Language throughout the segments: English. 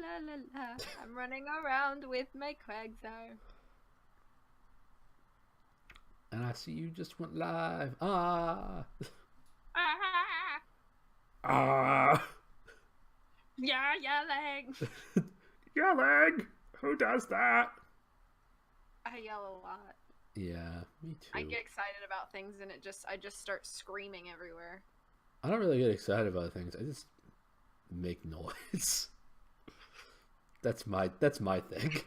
la la la. I'm running around with my Quagsire. And I see you just went live. Ah. Ah, Ah. yeah, yelling. Yelling. Who does that? I yell a lot. Yeah, me I too. get excited about things and I just start screaming everywhere. I don't really get excited about things. I just make noise. That's my thing.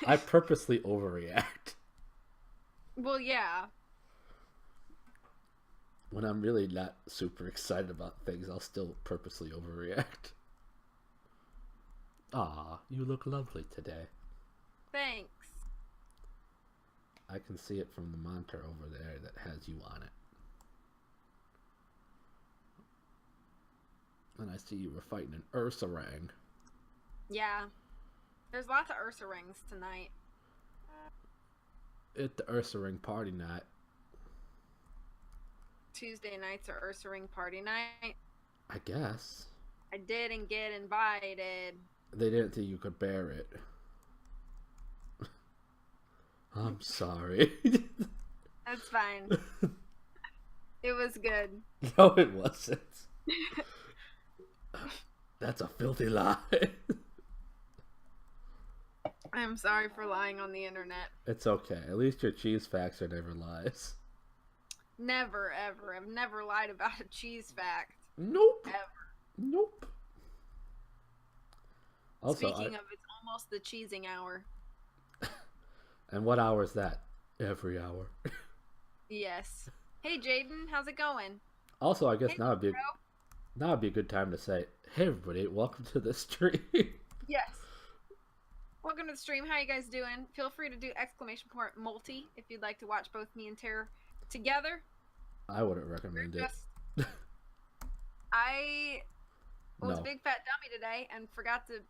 I purposely overreact. Well, yeah. When I'm really not super excited about things, I'll still purposely overreact. Ah, you look lovely today. Thanks. I can see it from the monitor over there that has you on it. And I see you were fighting an Ursaring. Yeah. There's lots of Ursa rings tonight. It's the Ursaring party night. Tuesday nights are Ursa ring party night. I guess. I didn't get invited. They didn't think you could bear it. I'm sorry. That's fine. It was good. No, it wasn't. That's a filthy lie. I'm sorry for lying on the internet. It's okay. At least your cheese facts are never lies. Never, ever. I've never lied about a cheese fact. Nope. Ever. Nope. Also, Speaking of, it's almost the cheesing hour. And what hour is that? Every hour. Yes. Hey, Jaden, how's it going? Also, I guess Hey, now would be a good time to say, hey everybody, welcome to the stream. Yes. Welcome to the stream. How you guys doing? Feel free to do ! multi if you'd like to watch both me and Tara together. I wouldn't recommend it. I was No. a big fat dummy today and forgot to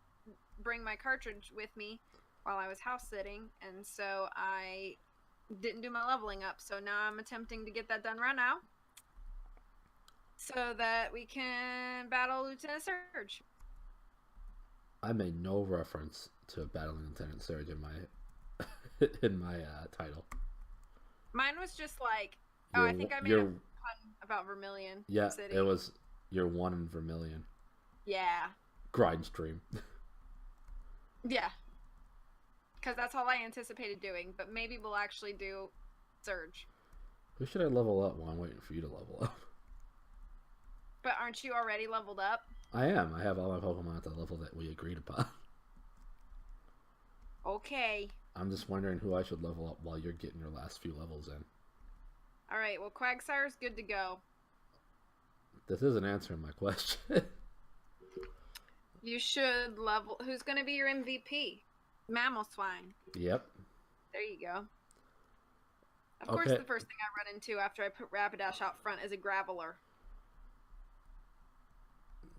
bring my cartridge with me while I was house sitting, and so I didn't do my leveling up. So now I'm attempting to get that done right now so that we can battle Lieutenant Surge. I made no reference to battling Lieutenant Surge in my title. Mine was just like, I think I made a pun about Vermilion City. It was your one in Vermilion. Yeah. Grind stream. Yeah. Because that's all I anticipated doing, but maybe we'll actually do Surge. Who should I level up while I'm waiting for you to level up? But aren't you already leveled up? I am. I have all my Pokemon at the level that we agreed upon. Okay. I'm just wondering who I should level up while you're getting your last few levels in. Alright, well, Quagsire's good to go. This isn't answering my question. You should level... Who's going to be your MVP? Mamoswine. Yep. There you go. Of course, the first thing I run into after I put Rapidash out front is a Graveler.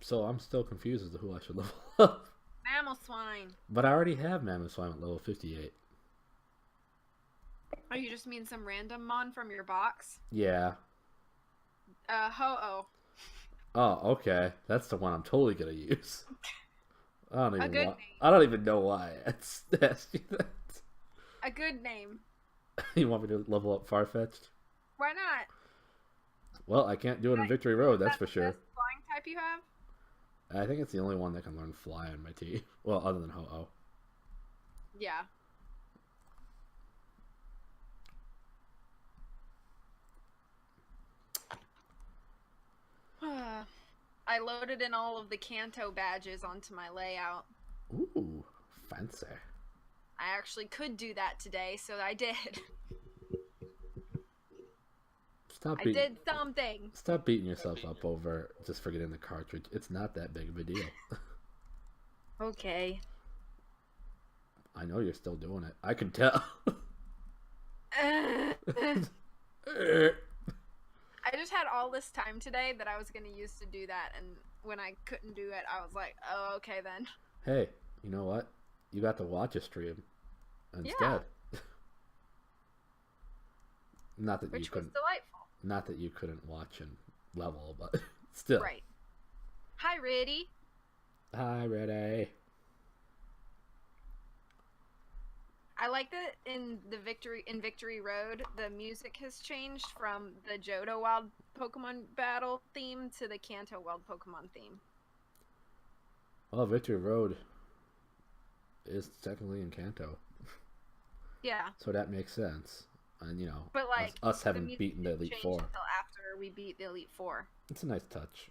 So I'm still confused as to who I should level up. Mamoswine. But I already have Mamoswine at level 58. Oh, you just mean some random mon from your box? Yeah. Ho-Oh. Oh, okay. That's the one I'm totally gonna use. I don't even know why I asked you that. A good name. You want me to level up Farfetch'd? Why not? Well, I can't do it in Victory Road, that's for sure. That's the best flying type you have? I think it's the only one that can learn Fly on my team. Well, other than Ho-Oh. Yeah. I loaded in all of the Kanto badges onto my layout. Ooh, fancy. I actually could do that today, so I did. I did something. Stop beating yourself up over just forgetting the cartridge. It's not that big of a deal. Okay. I know you're still doing it. I can tell. I just had all this time today that I was going to use to do that, and when I couldn't do it, I was like, oh, okay then. Hey, you know what? You got to watch a stream instead. Yeah. Not that Which you couldn't. was delightful. Not that you couldn't watch and level, but still. Right. Hi, Riddy. Hi, Ready. I like that in Victory Road, the music has changed from the Johto Wild Pokemon battle theme to the Kanto Wild Pokemon theme. Well, Victory Road is technically in Kanto. Yeah. So that makes sense. And, you know, but like us having beaten the Elite Four. Until after we beat the Elite Four. It's a nice touch.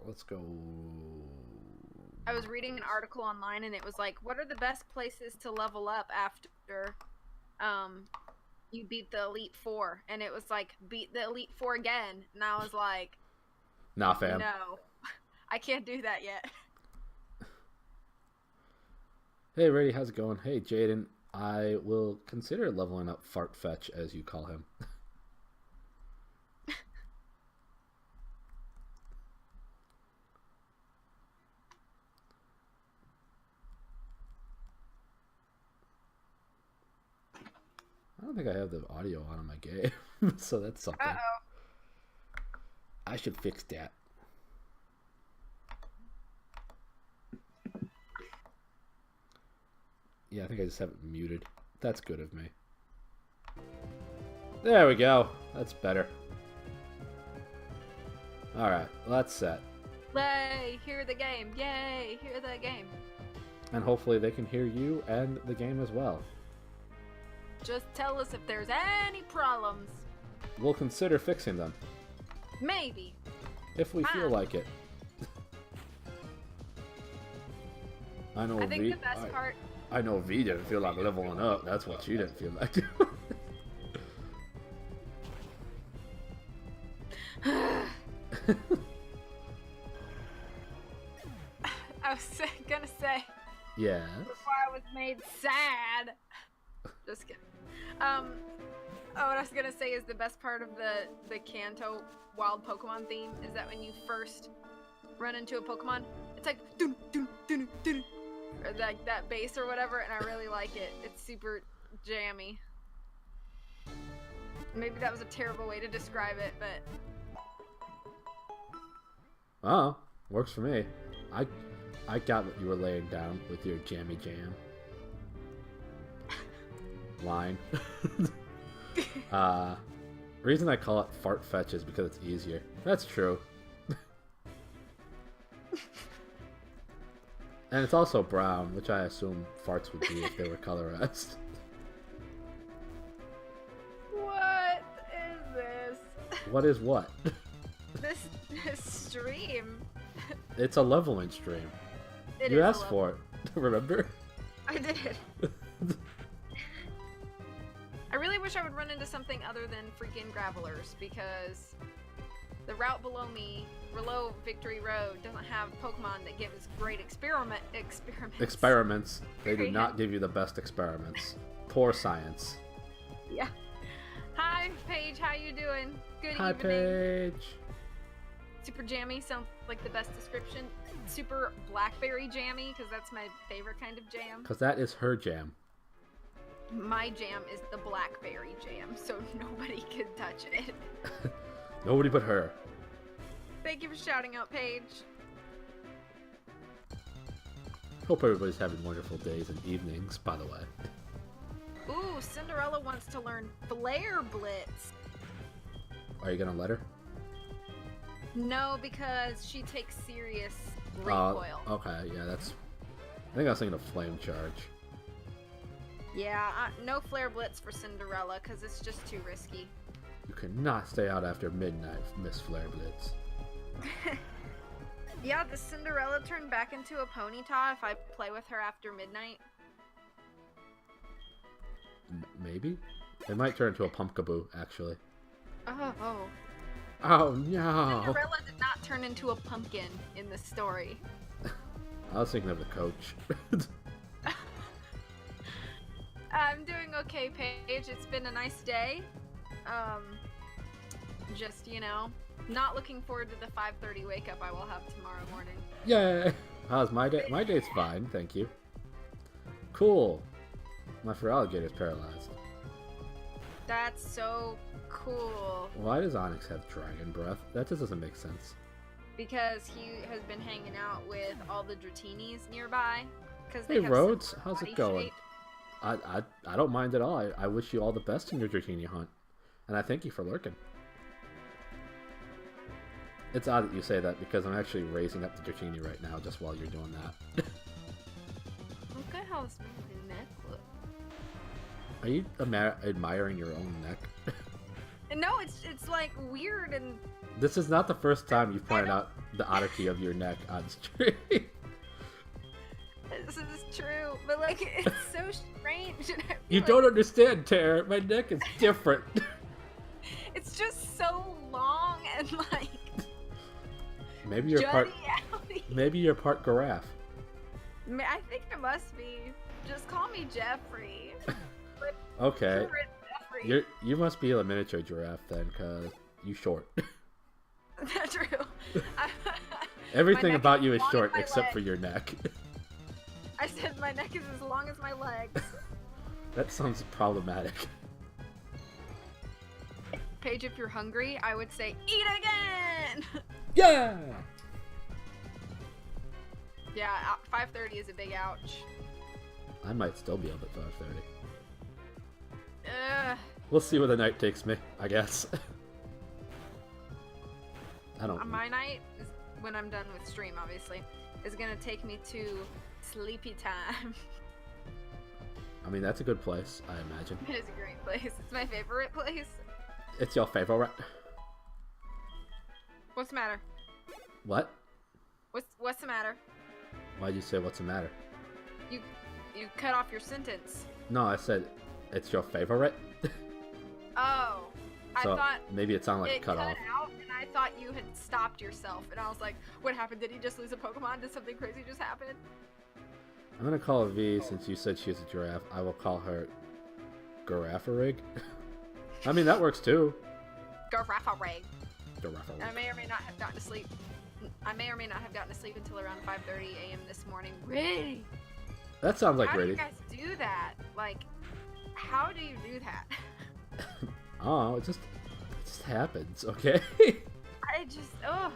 Let's go. I was reading an article online and it was like, what are the best places to level up after you beat the Elite Four? And it was like, beat the Elite Four again. And I was like, nah, fam. No, I can't do that yet. Hey, Brady, how's it going? Hey, Jaden, I will consider leveling up Fartfetch, as you call him. I don't think I have the audio on in my game, so that's something. Uh-oh. I should fix that. Yeah, I think I just have it muted. That's good of me. There we go. That's better. Alright, well, that's set. Yay, hear the game. Yay, hear the game. And hopefully they can hear you and the game as well. Just tell us if there's any problems. We'll consider fixing them. Maybe. If we feel like it. I know I think the best part... I know V didn't feel like leveling up. That's what she didn't feel like. I was gonna say... Yeah. Before I was made sad. Just kidding. What I was gonna say is the best part of the Kanto Wild Pokemon theme is that when you first run into a Pokemon, it's like dun dun dun dun, or like that bass or whatever, and I really like it. It's super jammy. Maybe that was a terrible way to describe it, but oh, works for me. I got what you were laying down with your jammy jam line. Reason I call it Fartfetch is because it's easier. That's true. And it's also brown, which I assume farts would be if they were colorized. What is this? What is what? This stream. It's a leveling stream. You asked for it. Remember? I did. I really wish I would run into something other than freaking Gravelers, because the route below me, below Victory Road, doesn't have Pokemon that gives great experiments. Experiments. They do not give you the best experiments. Poor science. Yeah. Hi, Paige. How you doing? Good Hi, evening. Paige. Super jammy sounds like the best description. Super blackberry jammy, because that's my favorite kind of jam. Because that is her jam. My jam is the blackberry jam, so nobody can touch it. Nobody but her. Thank you for shouting out, Paige. Hope everybody's having wonderful days and evenings, by the way. Ooh, Cinderella wants to learn Flare Blitz. Are you gonna let her? No, because she takes serious recoil. Okay, yeah, that's... I think I was thinking of Flame Charge. Yeah, no Flare Blitz for Cinderella, because it's just too risky. You cannot stay out after midnight, Miss Flare Blitz. Yeah, does Cinderella turn back into a Ponyta if I play with her after midnight? Maybe? It might turn into a Pumpkaboo, actually. Oh. Oh, no! Cinderella did not turn into a pumpkin in the story. I was thinking of the coach. I'm doing okay, Paige. It's been a nice day. Just, you know, not looking forward to the 5:30 wake up I will have tomorrow morning. Yay! How's my day? My day's fine, thank you. Cool. My Feraligator's paralyzed. That's so cool. Why does Onyx have dragon breath? That just doesn't make sense. Because he has been hanging out with all the Dratinis nearby. Hey Rhodes, how's it going? I don't mind at all. I wish you all the best in your Dratini hunt. And I thank you for lurking. It's odd that you say that because I'm actually raising up the Dratini right now just while you're doing that. Look at how smooth his neck looks. Are you admiring your own neck? No, it's like weird and... This is not the first time you've pointed out the oddity of your neck on stream. This is true, but like, it's so strange. You don't understand, Tara. My neck is different. It's just so long and like... Maybe you're part... Maybe you're part giraffe. I think it must be. Just call me Jeffrey. Okay. You must be a miniature giraffe then, cause you short. That's true. Everything about you is short except for your neck. I said my neck is as long as my legs. That sounds problematic. Paige, if you're hungry, I would say, eat again! Yeah! Yeah, 5:30 is a big ouch. I might still be up at 5:30. Ugh. We'll see where the night takes me, I guess. I don't... My night, is when I'm done with stream, obviously, is gonna take me to sleepy time. I mean, that's a good place, I imagine. It is a great place. It's my favorite place. It's your favorite? What's the matter? What? What's the matter? Why'd you say what's the matter? You cut off your sentence. No, I said it's your favorite. Oh, so I thought maybe it sounded like it cut off. Out, and I thought you had stopped yourself, and I was like, "What happened? Did he just lose a Pokemon? Did something crazy just happen?" I'm gonna call her V since you said she's a giraffe. I will call her Giraffarig. I mean, that works too. Giraffarig. Giraffarig. I may or may not have gotten to sleep. I may or may not have gotten to sleep until around 5:30 a.m. this morning. Really? That sounds like How Riddy. do you guys do that? Like, how do you do that? Oh, it just happens, okay? I just, ugh.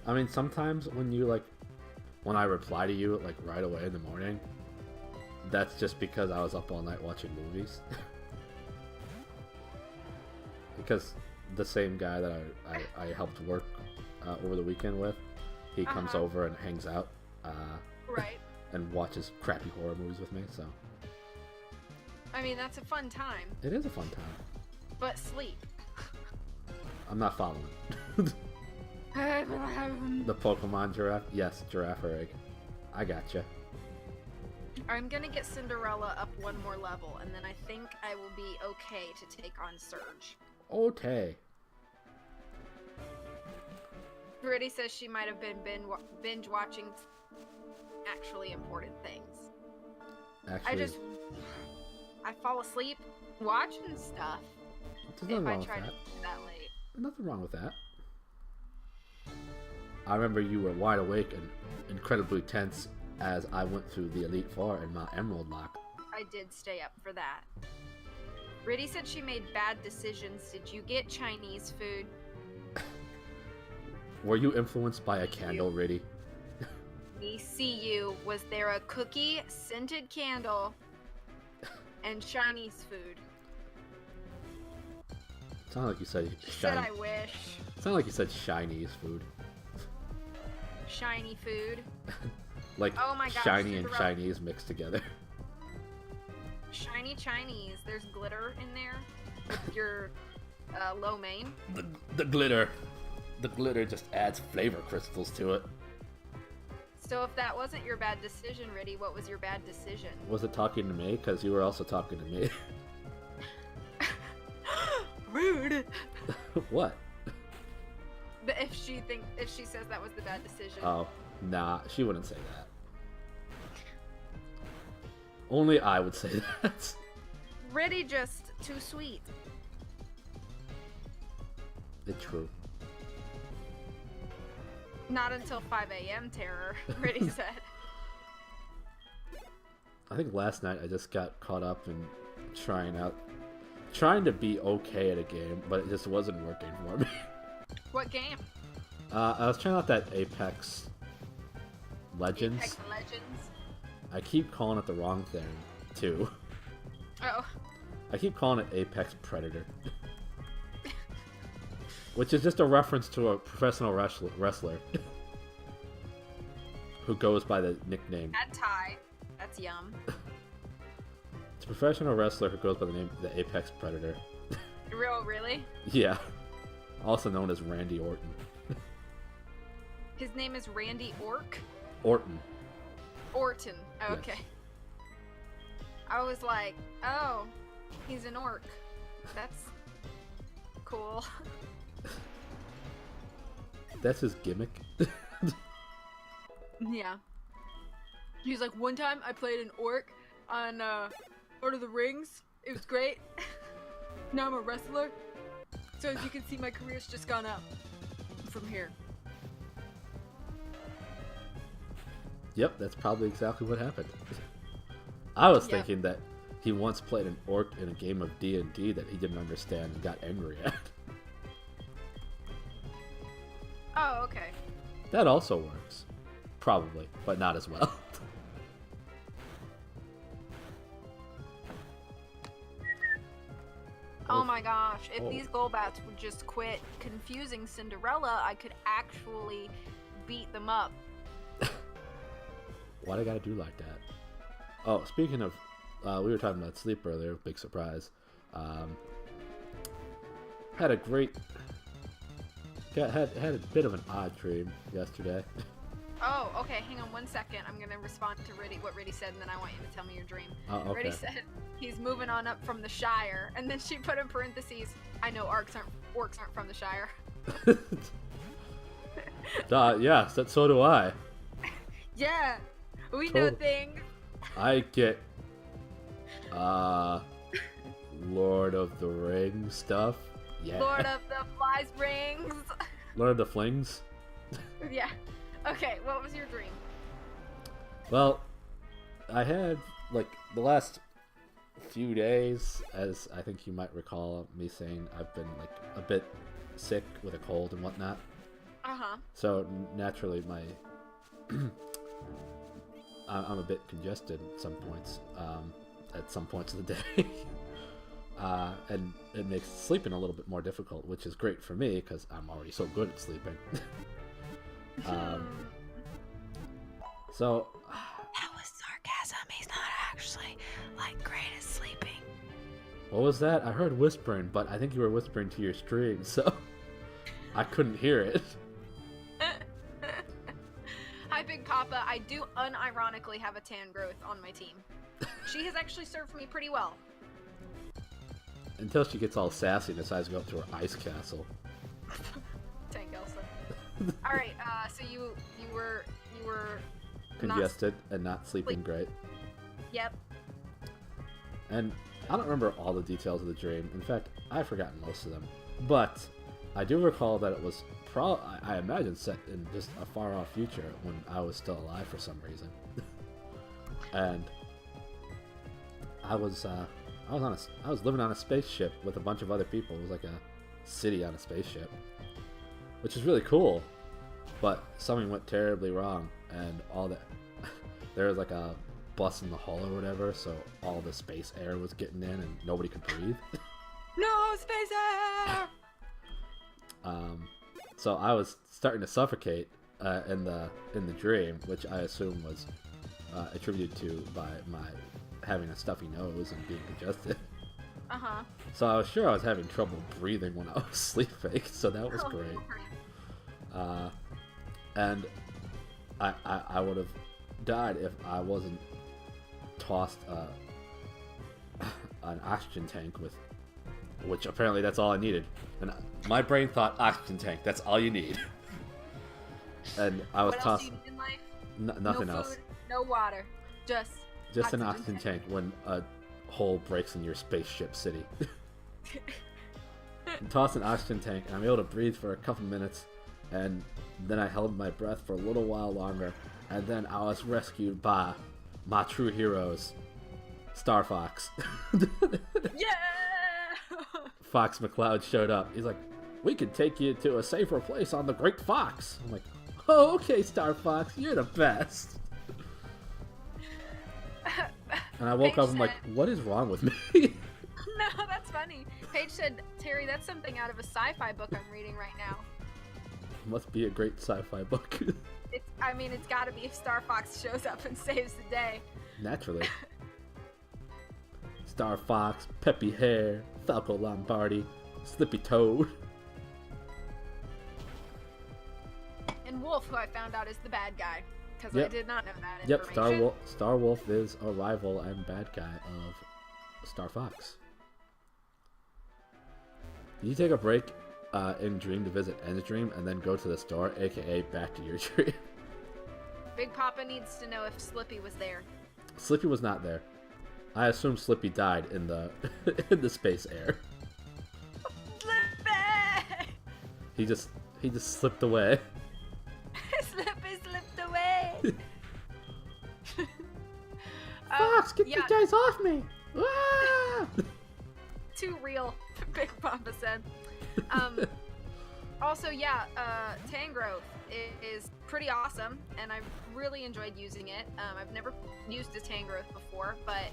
I mean, sometimes when I reply to you like right away in the morning, that's just because I was up all night watching movies. Because the same guy that I helped work over the weekend with, he comes over and hangs out. Right. And watches crappy horror movies with me, so. I mean, that's a fun time. It is a fun time. But sleep. I'm not following. The Pokemon giraffe? Yes, Giraffarig. I gotcha. I'm gonna get Cinderella up one more level, and then I think I will be okay to take on Surge. Okay. Brittany says she might have been binge watching actually important things. Actually, I fall asleep watching stuff if I try to do that late. Nothing wrong with that. I remember you were wide awake and incredibly tense as I went through the Elite Four in my Emerald Lock. I did stay up for that. Riddy said she made bad decisions. Did you get Chinese food? Were you influenced by a candle, Riddy? Me see you. Was there a cookie, scented candle, and Chinese food? Sounded like you said She said I wish. Sounded like you said Chinese food. Shiny food. Like oh my gosh, shiny and Chinese mixed together. Shiny Chinese. There's glitter in there with your low main. The glitter. The glitter just adds flavor crystals to it. So if that wasn't your bad decision, Riddy, what was your bad decision? Was it talking to me? Because you were also talking to me. Rude. What? If she says that was the bad decision. Oh, nah, she wouldn't say that. Only I would say that. Riddy just too sweet. It's true. Not until 5 a.m. terror, Riddy said. I think last night I just got caught up in trying to be okay at a game, but it just wasn't working for me. What game? I was trying out that Apex Legends. Apex Legends? I keep calling it the wrong thing, too. Oh. I keep calling it Apex Predator. Which is just a reference to a professional wrestler. Who goes by the nickname... Anti. That's yum. It's a professional wrestler who goes by the name the Apex Predator. Really? Yeah. Also known as Randy Orton. His name is Randy Orton. Orton. Oh, okay. Yes. I was like, oh, he's an orc. That's cool. That's his gimmick. Yeah. He's like, one time I played an orc on Lord of the Rings. It was great. Now I'm a wrestler. So as you can see, my career's just gone up from here. Yep, that's probably exactly what happened. I was thinking that he once played an orc in a game of D&D that he didn't understand and got angry at. Oh, okay. That also works. Probably, but not as well. Oh my gosh, if these Golbats would just quit confusing Cinderella, I could actually beat them up. Why do I gotta do like that? Oh, speaking of, we were talking about sleep earlier, big surprise. Had a bit of an odd dream yesterday. Oh, okay, hang on 1 second. I'm gonna respond to what Riddy said, and then I want you to tell me your dream. Oh, okay. Riddy said he's moving on up from the Shire, and then she put in parentheses, I know orcs aren't from the Shire. Yeah, so do I. Yeah, we know things. I get, Lord of the Rings stuff. Yeah. Lord of the Flies Rings. Lord of the Flings. Yeah. Okay, what was your dream? Well, I had, like, the last few days, as I think you might recall me saying, I've been, like, a bit sick with a cold and whatnot. Uh-huh. So, naturally, I'm a bit congested at some points of the day. And it makes sleeping a little bit more difficult, which is great for me, because I'm already so good at sleeping. So that was sarcasm. He's not actually like great at sleeping. What was that? I heard whispering, but I think you were whispering to your stream, so I couldn't hear it. Hi, Big Papa. I do unironically have a tan growth on my team. She has actually served me pretty well. Until she gets all sassy and decides to go up to her ice castle. Tank Elsa. All right. So you were congested and not sleeping great. Yep. And I don't remember all the details of the dream. In fact, I've forgotten most of them. But I do recall that it was I imagine set in just a far off future when I was still alive for some reason. And I was living on a spaceship with a bunch of other people. It was like a city on a spaceship, which is really cool. But something went terribly wrong, and there was like a bus in the hull or whatever, so all the space air was getting in and nobody could breathe. No space air. So I was starting to suffocate in the dream, which I assume was attributed to by my having a stuffy nose and being congested. Uh-huh. So I was sure I was having trouble breathing when I was sleeping, so that was great. And I would have died if I wasn't tossed an oxygen tank with, which apparently that's all I needed. And my brain thought oxygen tank, that's all you need. And I was tossed. What else do you need in life? Nothing no else. Food, no water. Just an oxygen tank when a hole breaks in your spaceship city. Toss an oxygen tank, and I'm able to breathe for a couple minutes, and then I held my breath for a little while longer, and then I was rescued by my true heroes, Star Fox. Yeah! Fox McCloud showed up. He's like, we can take you to a safer place on the Great Fox. I'm like, oh, okay, Star Fox, you're the best. And I woke Paige up, I'm like, said- what is wrong with me? No, that's funny. Paige said, Terry, that's something out of a sci-fi book I'm reading right now. Must be a great sci-fi book. It's gotta be if Star Fox shows up and saves the day. Naturally. Star Fox, Peppy Hare, Falco Lombardi, Slippy Toad. And Wolf, who I found out is the bad guy. Because Yep. I did not know that Yep, information. Star Wolf is a rival and bad guy of Star Fox. Did you take a break in Dream to visit End's Dream and then go to the store, aka back to your dream? Big Papa needs to know if Slippy was there. Slippy was not there. I assume Slippy died in the in the space air. Slippy! He just slipped away. Slippy slipped away! Fox, get yeah, these guys off me! Ah! too real, Big Papa said. Also, yeah, Tangrowth is pretty awesome, and I've really enjoyed using it. I've never used a Tangrowth before, but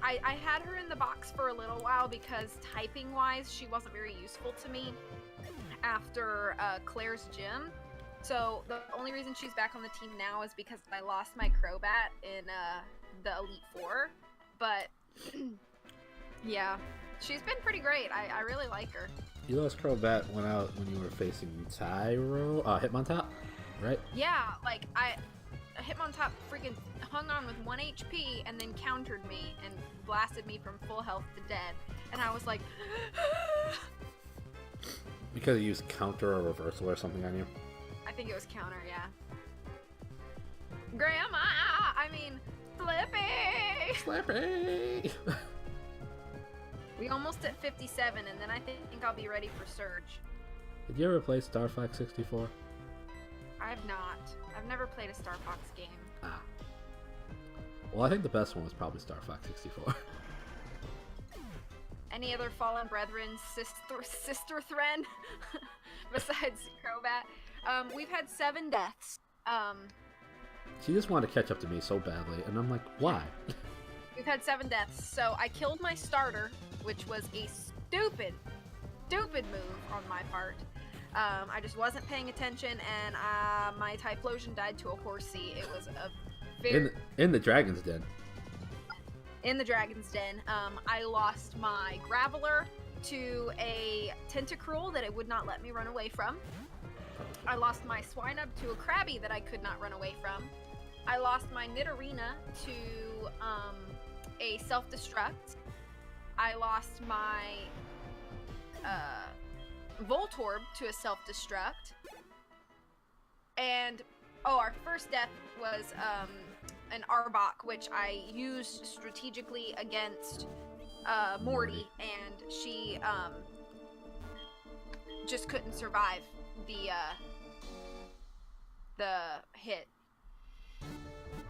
I had her in the box for a little while because typing-wise, she wasn't very useful to me after Claire's gym. So the only reason she's back on the team now is because I lost my Crobat in the Elite Four. But yeah, she's been pretty great. I really like her. You lost Crobat went out when you were facing Hitmontop, right? Yeah, like Hitmontop freaking hung on with 1 HP and then countered me and blasted me from full health to dead. And I was like, Because you used counter or reversal or something on you? I think it was counter, yeah. Grandma! I mean, Flippy! Slippy! We almost at 57, and then I think I'll be ready for Surge. Did you ever play Star Fox 64? I have not. I've never played a Star Fox game. Ah. Well, I think the best one was probably Star Fox 64. Any Other Fallen Brethren, sister Thren, besides Crobat? We've had 7 deaths. She just wanted to catch up to me so badly, and I'm like, why? We've had 7 deaths. So I killed my starter, which was a stupid move on my part. I just wasn't paying attention, and my Typhlosion died to a Horsea. It was a very... In the Dragon's Den. In the Dragon's Den. I lost my Graveler to a Tentacruel that it would not let me run away from. I lost my Swinub to a Krabby that I could not run away from. I lost my Nidorina to a self-destruct. I lost my Voltorb to a self-destruct. And, our first death was an Arbok, which I used strategically against Morty, and she just couldn't survive the hit.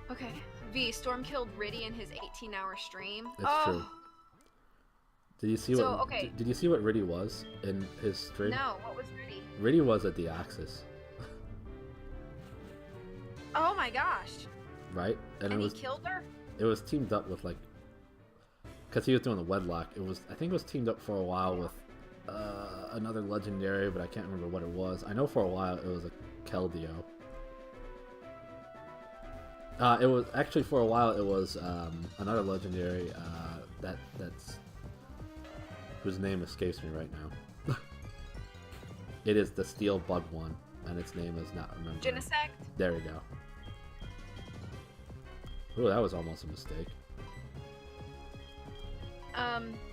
Okay, Storm killed Riddy in his 18-hour stream. That's true. Did you see Did you see what Riddy was in his stream? No, what was Riddy? Riddy was a Deoxys. Oh my gosh. Right? And he killed her? It was teamed up with, like, because he was doing the wedlock. I think it was teamed up for a while with another legendary, but I can't remember what it was. I know for a while it was a Keldeo. It was actually for a while it was another legendary that's whose name escapes me right now. It is the steel bug one, and its name is not remembered. Genesect? There we go. Ooh, that was almost a mistake.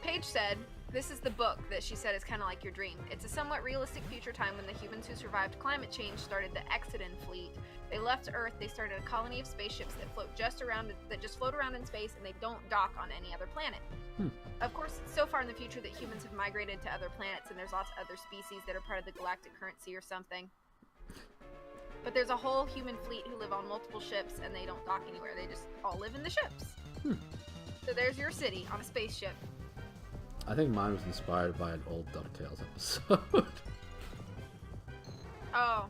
Paige said, this is the book that she said is kind of like your dream. It's a somewhat realistic future time when the humans who survived climate change started the Exodon fleet. They left Earth, they started a colony of spaceships that just float around in space, and they don't dock on any other planet. Of course, it's so far in the future that humans have migrated to other planets, and there's lots of other species that are part of the galactic currency or something. But there's a whole human fleet who live on multiple ships, and they don't dock anywhere. They just all live in the ships. So there's your city on a spaceship. I think mine was inspired by an old DuckTales episode. Oh.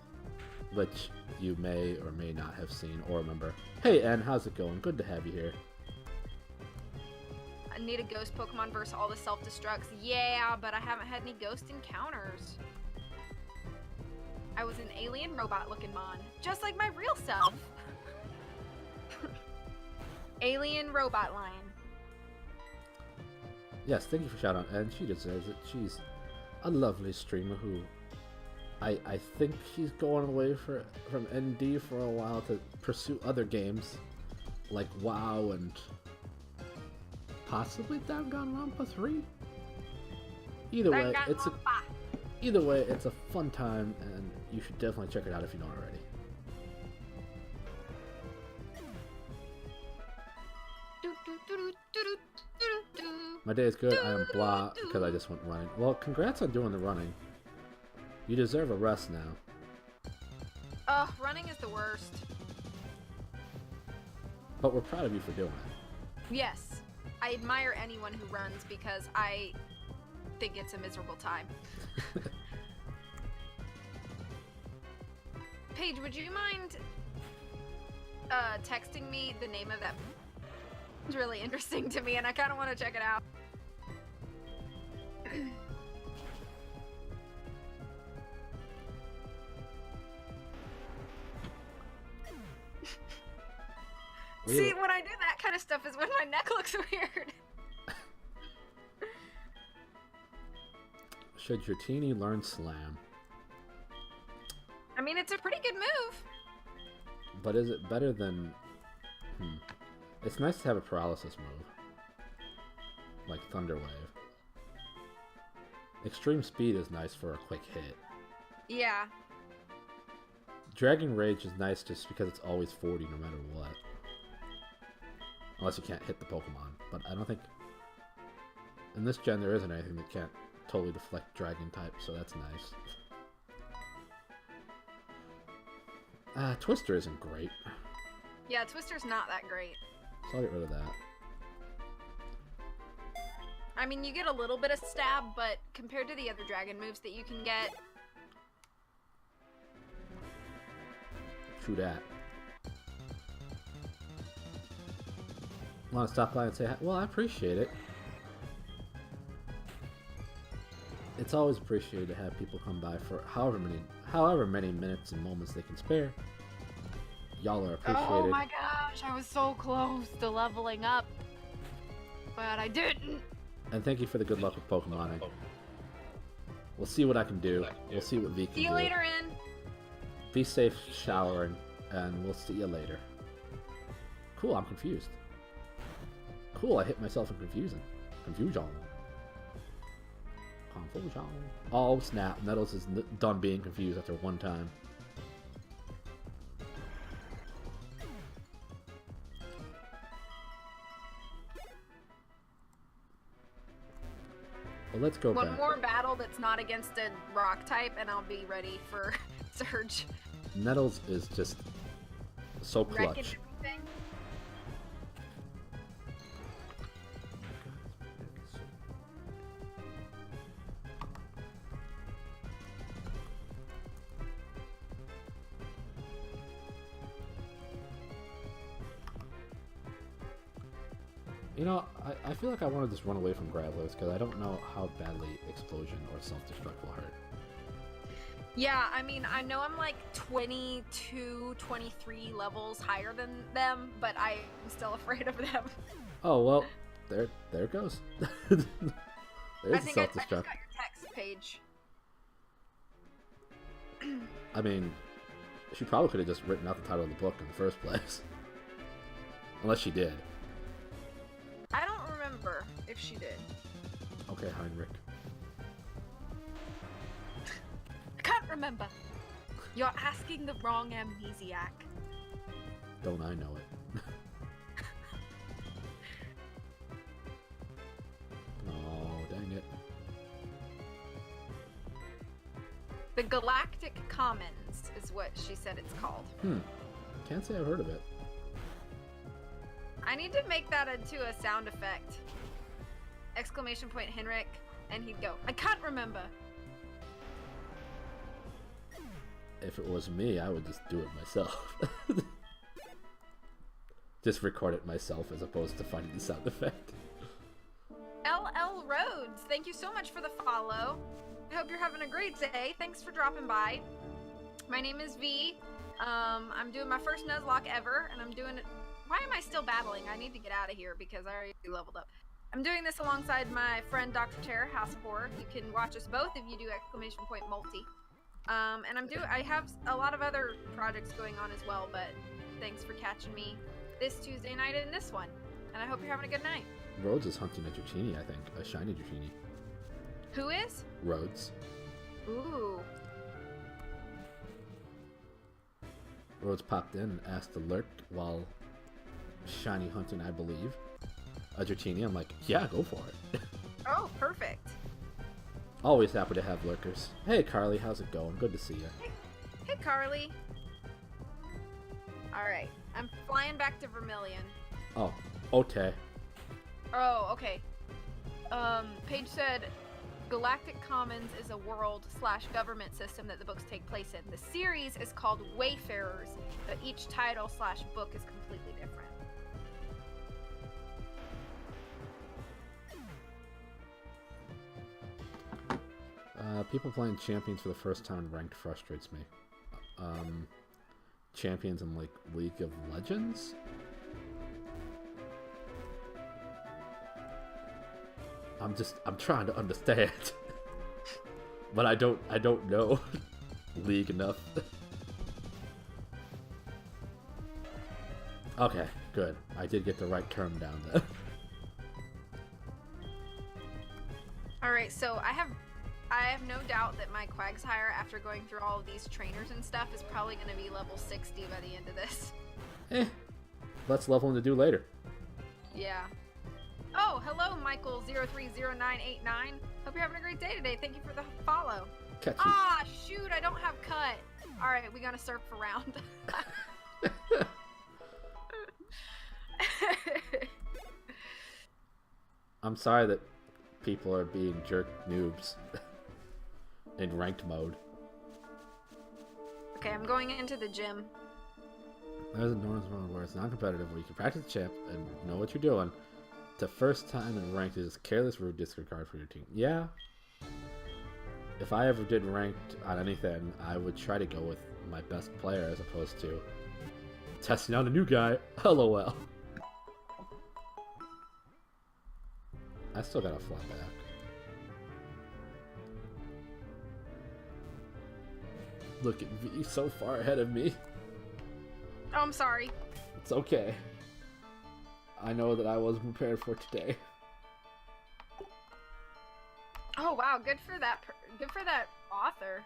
Which you may or may not have seen or remember. Hey, Ann, how's it going? Good to have you here. I need a ghost Pokemon versus all the self-destructs. Yeah, but I haven't had any ghost encounters. I was an alien robot looking mon. Just like my real self. Alien robot lion. Yes, thank you for shouting out Ann. She deserves it. She's a lovely streamer who I think she's going away from ND for a while to pursue other games like WoW and possibly Danganronpa 3. Either way, it's a fun time, and you should definitely check it out if you don't already. My day is good. I am blah because I just went running. Well, congrats on doing the running. You deserve a rest now. Ugh, running is the worst. But we're proud of you for doing it. Yes. I admire anyone who runs because I think it's a miserable time. Paige, would you mind texting me the name of that? It's really interesting to me and I kind of want to check it out. See, when I do that kind of stuff is when my neck looks weird. Should your teenie learn slam? I mean, it's a pretty good move. But is it better than... It's nice to have a paralysis move. Like Thunder Wave. Extreme Speed is nice for a quick hit. Yeah. Dragon Rage is nice just because it's always 40 no matter what. Unless you can't hit the Pokemon. But I don't think... In this gen, there isn't anything that can't totally deflect Dragon type, so that's nice. Twister isn't great. Yeah, Twister's not that great. So I'll get rid of that. I mean, you get a little bit of stab, but compared to the other Dragon moves that you can get... True that. Want to stop by and say hi? Well, I appreciate it. It's always appreciated to have people come by for however many minutes and moments they can spare. Y'all are appreciated. Oh my gosh, I was so close to leveling up, but I didn't. And thank you for the good luck with Pokemoning. We'll see what I can do. We'll see what V can do. See you later, In. Be safe showering, and we'll see you later. Cool, I'm confused. Cool, I hit myself in confusion. Confusion. Oh snap, Nettles is done being confused after one time. Well, let's go back. One more battle that's not against a rock type, and I'll be ready for Surge. Nettles is just so clutch. Wrecking everything. You know, I feel like I want to just run away from Gravelers because I don't know how badly Explosion or Self-Destruct will hurt. Yeah, I mean, I know I'm like 22, 23 levels higher than them, but I'm still afraid of them. Oh, well, there it goes. There's I think I just Self-Destruct. got your text page. I mean, she probably could have just written out the title of the book in the first place. Unless she did. I don't remember if she did. Okay, Heinrich. I can't remember. You're asking the wrong amnesiac. Don't I know it? Oh, dang it. The Galactic Commons is what she said it's called. Can't say I've heard of it. I need to make that into a sound effect. Exclamation point Henrik, and he'd go, I can't remember. If it was me, I would just do it myself. Just record it myself as opposed to finding the sound effect. LL Rhodes, thank you so much for the follow. I hope you're having a great day. Thanks for dropping by. My name is V. I'm doing my first Nuzlocke ever, and I'm doing it. Why am I still battling? I need to get out of here because I already leveled up. I'm doing this alongside my friend Dr. Terror, House of Horror. You can watch us both if you do exclamation point multi. And I have a lot of other projects going on as well, but thanks for catching me this Tuesday night and this one. And I hope you're having a good night. Rhodes is hunting a Dratini, I think. A shiny Dratini. Who is? Rhodes. Ooh. Rhodes popped in and asked to lurk while shiny hunting, I believe. A Dratini, I'm like, yeah, go for it. Oh, perfect. Always happy to have lurkers. Hey Carly, how's it going? Good to see you. Hey Carly. Alright, I'm flying back to Vermilion. Oh, okay. Oh, okay. Paige said, Galactic Commons is a world/government system that the books take place in. The series is called Wayfarers, but each title/book is completely different. People playing champions for the first time in ranked frustrates me. Champions in like League of Legends? I'm trying to understand. But I don't know League enough. Okay, good. I did get the right term down then. Alright, so I have no doubt that my Quagsire, after going through all of these trainers and stuff, is probably going to be level 60 by the end of this. Let's level him to do later. Yeah. Oh, hello, Michael030989. Hope you're having a great day today. Thank you for the follow. Catch you. Ah, shoot, I don't have cut. Alright, we gotta surf around. I'm sorry that people are being jerk noobs in ranked mode. Okay, I'm going into the gym. There's a Northern mode where it's non-competitive, where you can practice the champ and know what you're doing. The first time in ranked is careless, rude disregard for your team. Yeah. If I ever did ranked on anything, I would try to go with my best player as opposed to testing out a new guy. LOL. I still gotta fly back. Look at V so far ahead of me. Oh, I'm sorry. It's okay. I know that I wasn't prepared for today. Oh wow, good for that author.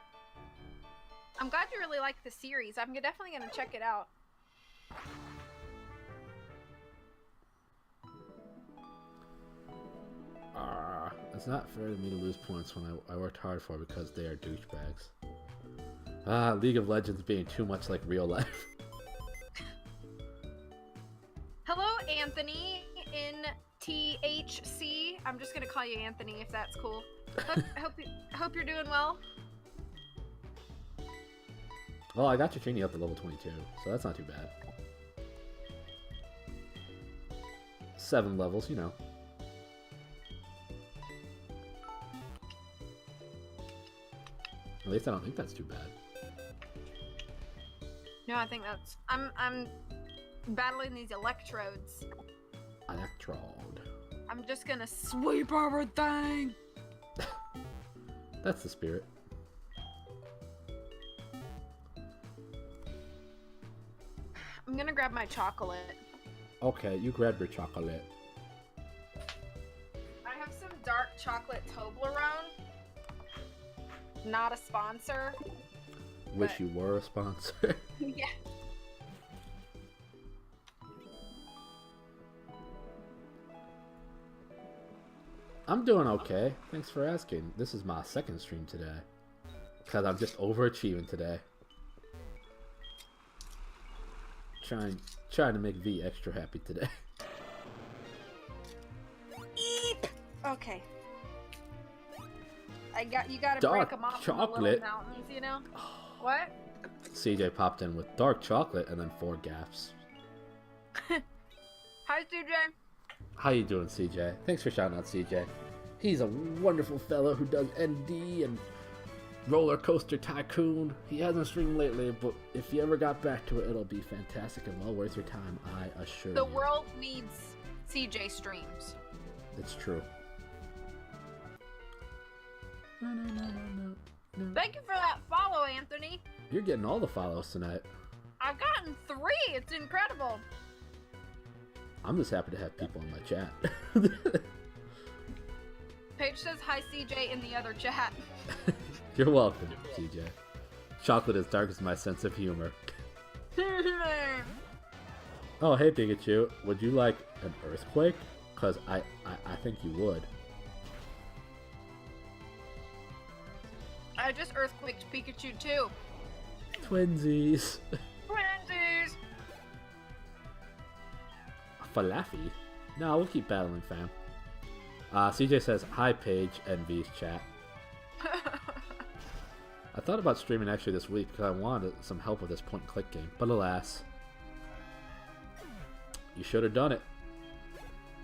I'm glad you really like the series. I'm definitely gonna check it out. It's not fair to me to lose points when I worked hard for because they are douchebags. League of Legends being too much like real life. Hello, Anthony in THC. I'm just gonna call you Anthony if that's cool. Hope you're doing well. Well, I got your Trini up to level 22, so that's not too bad. 7 levels, you know. At least I don't think that's too bad. No, I think that's... I'm battling these electrodes. Electrode. I'm just gonna sweep everything! That's the spirit. I'm gonna grab my chocolate. Okay, you grab your chocolate. I have some dark chocolate Toblerone. Not a sponsor. Wish you were a sponsor. Yeah. I'm doing okay. Thanks for asking. This is my second stream today. Because I'm just overachieving today. Trying to make V extra happy today. Okay. You gotta Dark break them off from the chocolate. little mountains, you know? What? CJ popped in with dark chocolate and then 4 gaps. Hi, CJ. How you doing, CJ? Thanks for shouting out CJ. He's a wonderful fellow who does ND and Roller Coaster Tycoon. He hasn't streamed lately, but if you ever got back to it, it'll be fantastic and well worth your time, I assure you. The world needs CJ streams. It's true. Thank you for that follow, Anthony. You're getting all the follows tonight. I've gotten 3. It's incredible. I'm just happy to have people in my chat. Paige says hi, CJ, in the other chat. You're welcome, CJ. Chocolate is dark as my sense of humor. Oh, hey Pikachu. Would you like an earthquake? Because I think you would. I just earthquaked Pikachu too. Twinsies. Twinsies! Falafi? No, we'll keep battling, fam. CJ says, hi Paige, NV's chat. I thought about streaming actually this week because I wanted some help with this point-and-click game, but alas. You should have done it.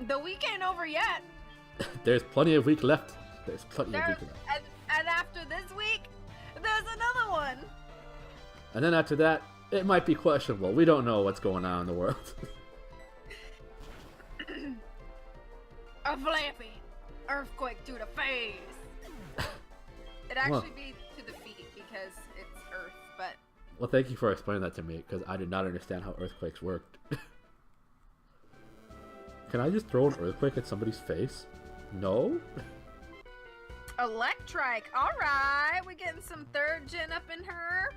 The week ain't over yet. There's plenty of week left. There's plenty of week left. And after this week, there's another one. And then after that, it might be questionable. We don't know what's going on in the world. A flappy earthquake to the face. It'd actually be to the feet because it's earth, but... Well, thank you for explaining that to me, because I did not understand how earthquakes worked. Can I just throw an earthquake at somebody's face? No? Electrike. Alright, we getting some 3rd gen up in her.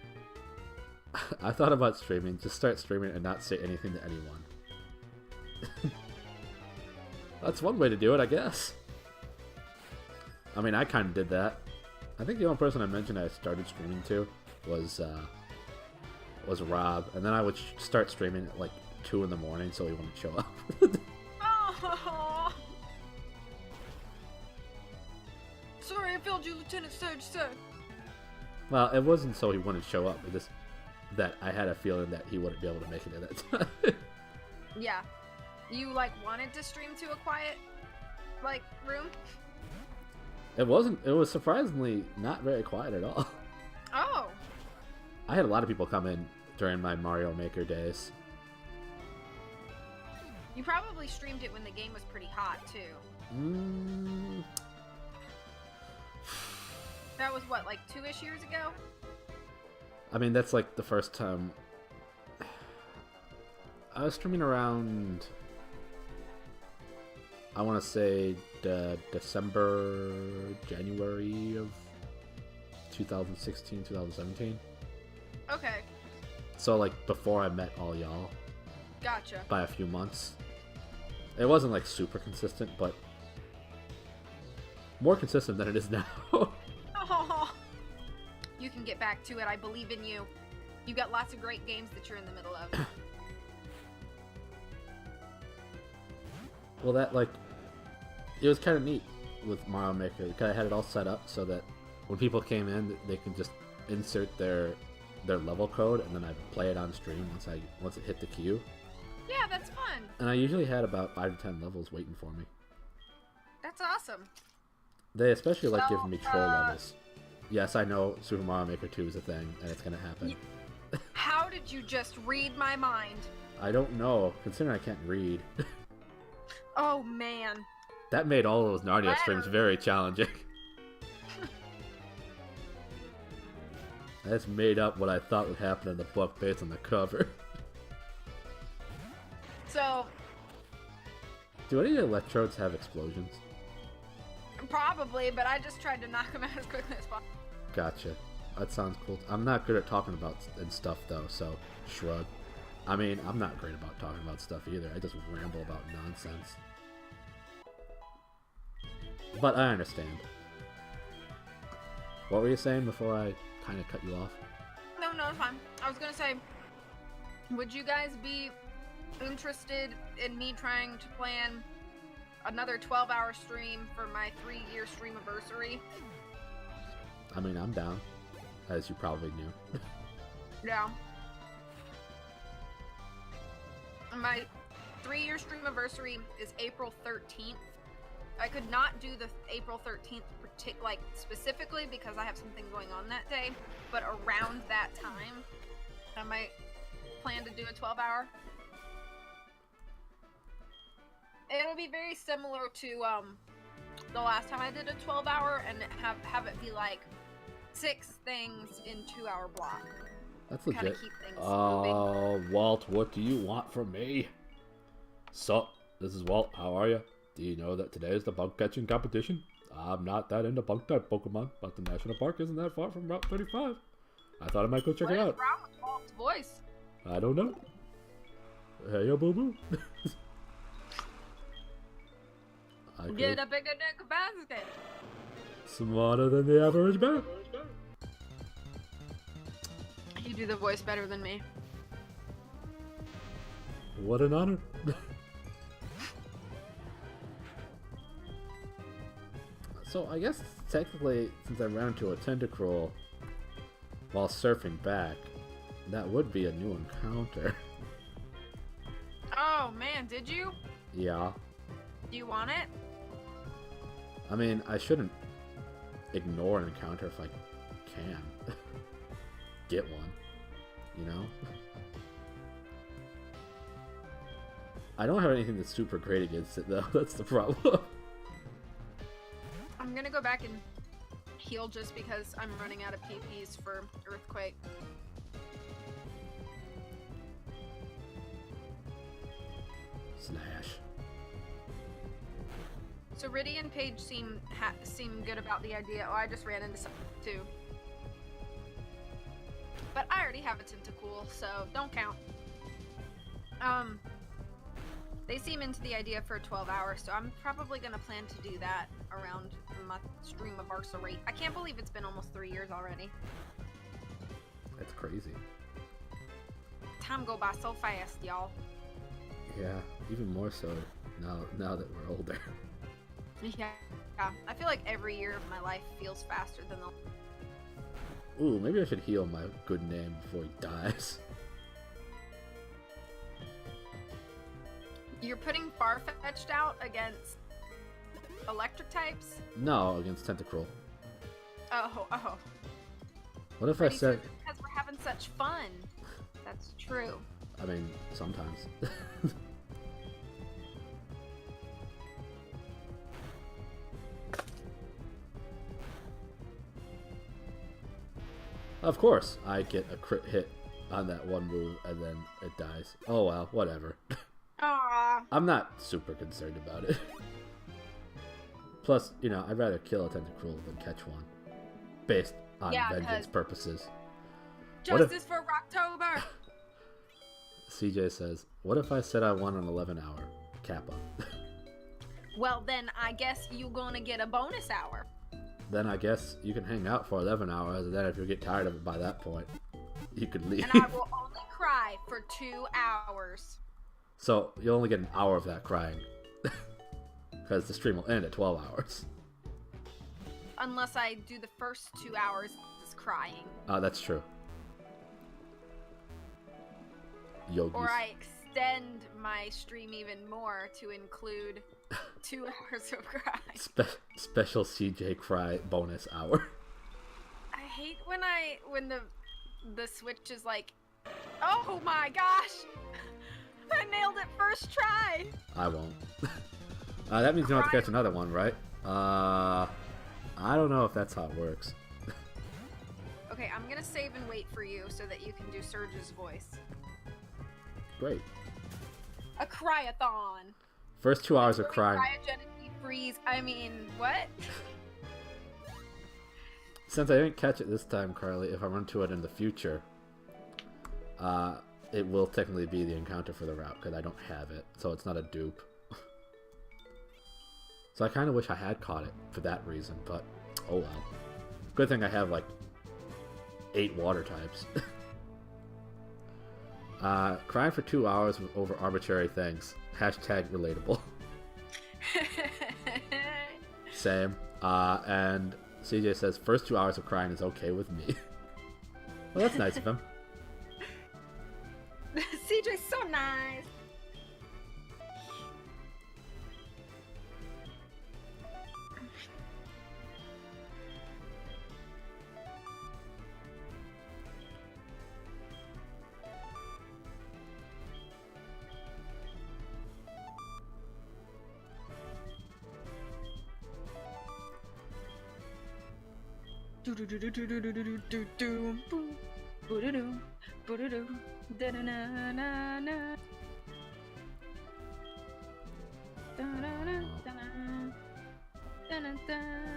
I thought about streaming. Just start streaming and not say anything to anyone. That's one way to do it, I guess. I mean, I kind of did that. I think the only person I mentioned I started streaming to was Rob, and then I would start streaming at like 2 in the morning so he wouldn't show up. Oh. Sorry, I failed you, Lieutenant Surge, sir. Well, it wasn't so he wouldn't show up, it just that I had a feeling that he wouldn't be able to make it at that time. Yeah. You, like, wanted to stream to a quiet, like, room? It wasn't. It was surprisingly not very quiet at all. Oh. I had a lot of people come in during my Mario Maker days. You probably streamed it when the game was pretty hot, too. That was, what, like 2-ish years ago? I mean, that's like the first time... I was streaming around... I want to say December, January of 2016, 2017. Okay. So, like, before I met all y'all. Gotcha. By a few months. It wasn't, like, super consistent, but more consistent than it is now. Oh, you can get back to it. I believe in you. You got lots of great games that you're in the middle of. Well, that, like, it was kind of neat with Mario Maker. Because I had it all set up so that when people came in, they could just insert their level code, and then I'd play it on stream once it hit the queue. Yeah, that's fun. And I usually had about 5 to 10 levels waiting for me. That's awesome. They especially like giving me troll levels. Yes, I know Super Mario Maker 2 is a thing, and it's gonna happen. How did you just read my mind? I don't know, considering I can't read. Oh, man. That made all those Narnia streams very challenging. I just made up what I thought would happen in the book based on the cover. So... Do any electrodes have explosions? Probably, but I just tried to knock them out as quickly as possible. Gotcha. That sounds cool. I'm not good at talking about and stuff, though, so shrug. I mean, I'm not great about talking about stuff either. I just ramble about nonsense. But I understand. What were you saying before I kind of cut you off? No, it's fine. I was gonna say, would you guys be interested in me trying to plan another 12-hour stream for my 3-year stream anniversary. I mean, I'm down, as you probably knew. Yeah. My 3-year stream anniversary is April 13th. I could not do the April 13th like specifically because I have something going on that day, but around that time, I might plan to do a 12-hour. It'll be very similar to the last time I did a 12-hour and have it be like 6 things in 2-hour block. That's legit. Kinda keep things moving. Walt, what do you want from me? Sup, this is Walt. How are you? Do you know that today is the bug catching competition? I'm not that into bug type Pokemon, but the national park isn't that far from Route 35. I thought I might go check it out. What is wrong with Walt's voice? I don't know. Hey, yo, boo boo. Get a bigger dick basket. Smarter than the average man. You do the voice better than me. What an honor. So I guess technically, since I ran into a Tentacruel while surfing back, that would be a new encounter. Oh man, did you? Yeah. Do you want it? I mean, I shouldn't ignore an encounter if I can. Get one, you know? I don't have anything that's super great against it though, that's the problem. I'm gonna go back and heal just because I'm running out of PPs for Earthquake. Slash. So Riddy and Paige seem good about the idea. Oh, I just ran into something too. But I already have a Tentacool, so don't count. They seem into the idea for 12 hours, so I'm probably gonna plan to do that around my stream of Arsa rate. I can't believe it's been almost 3 years already. That's crazy. Time go by so fast, y'all. Yeah, even more so now that we're older. Yeah, I feel like every year of my life feels faster than the... Ooh, maybe I should heal my good name before he dies. You're putting Farfetch'd out against electric types? No, against Tentacruel. Oh. What if Pretty I said... sure because we're having such fun. That's true. I mean, sometimes. Of course, I get a crit hit on that one move and then it dies. Oh well, whatever. Aww. I'm not super concerned about it. Plus, you know, I'd rather kill a Tentacruel than catch one. Based on vengeance purposes. Justice for Rocktober! CJ says, what if I said I won an 11-hour Kappa? Well, then I guess you're gonna get a bonus hour. Then I guess you can hang out for 11 hours, and then if you get tired of it by that point, you could leave. And I will only cry for 2 hours. So you'll only get an hour of that crying. Because the stream will end at 12 hours. Unless I do the first 2 hours as crying. That's true. Yogis. Or I extend my stream even more to include 2 hours of crying. Special CJ cry bonus hour. I hate when the switch is like, oh my gosh, I nailed it first try. I won't. That means you don't have to catch another one, right? I don't know if that's how it works. Okay, I'm gonna save and wait for you so that you can do Surge's voice. Great. A cryathon. First 2 hours of crying. Cryogenically freeze. I mean, what? Since I didn't catch it this time, Carly, if I run to it in the future, it will technically be the encounter for the route because I don't have it, so it's not a dupe. So I kind of wish I had caught it for that reason, but oh well. Good thing I have like 8 water types. Crying for 2 hours over arbitrary things. Hashtag relatable. Same. And CJ says, first 2 hours of crying is okay with me. Well, that's nice of him. CJ's so nice.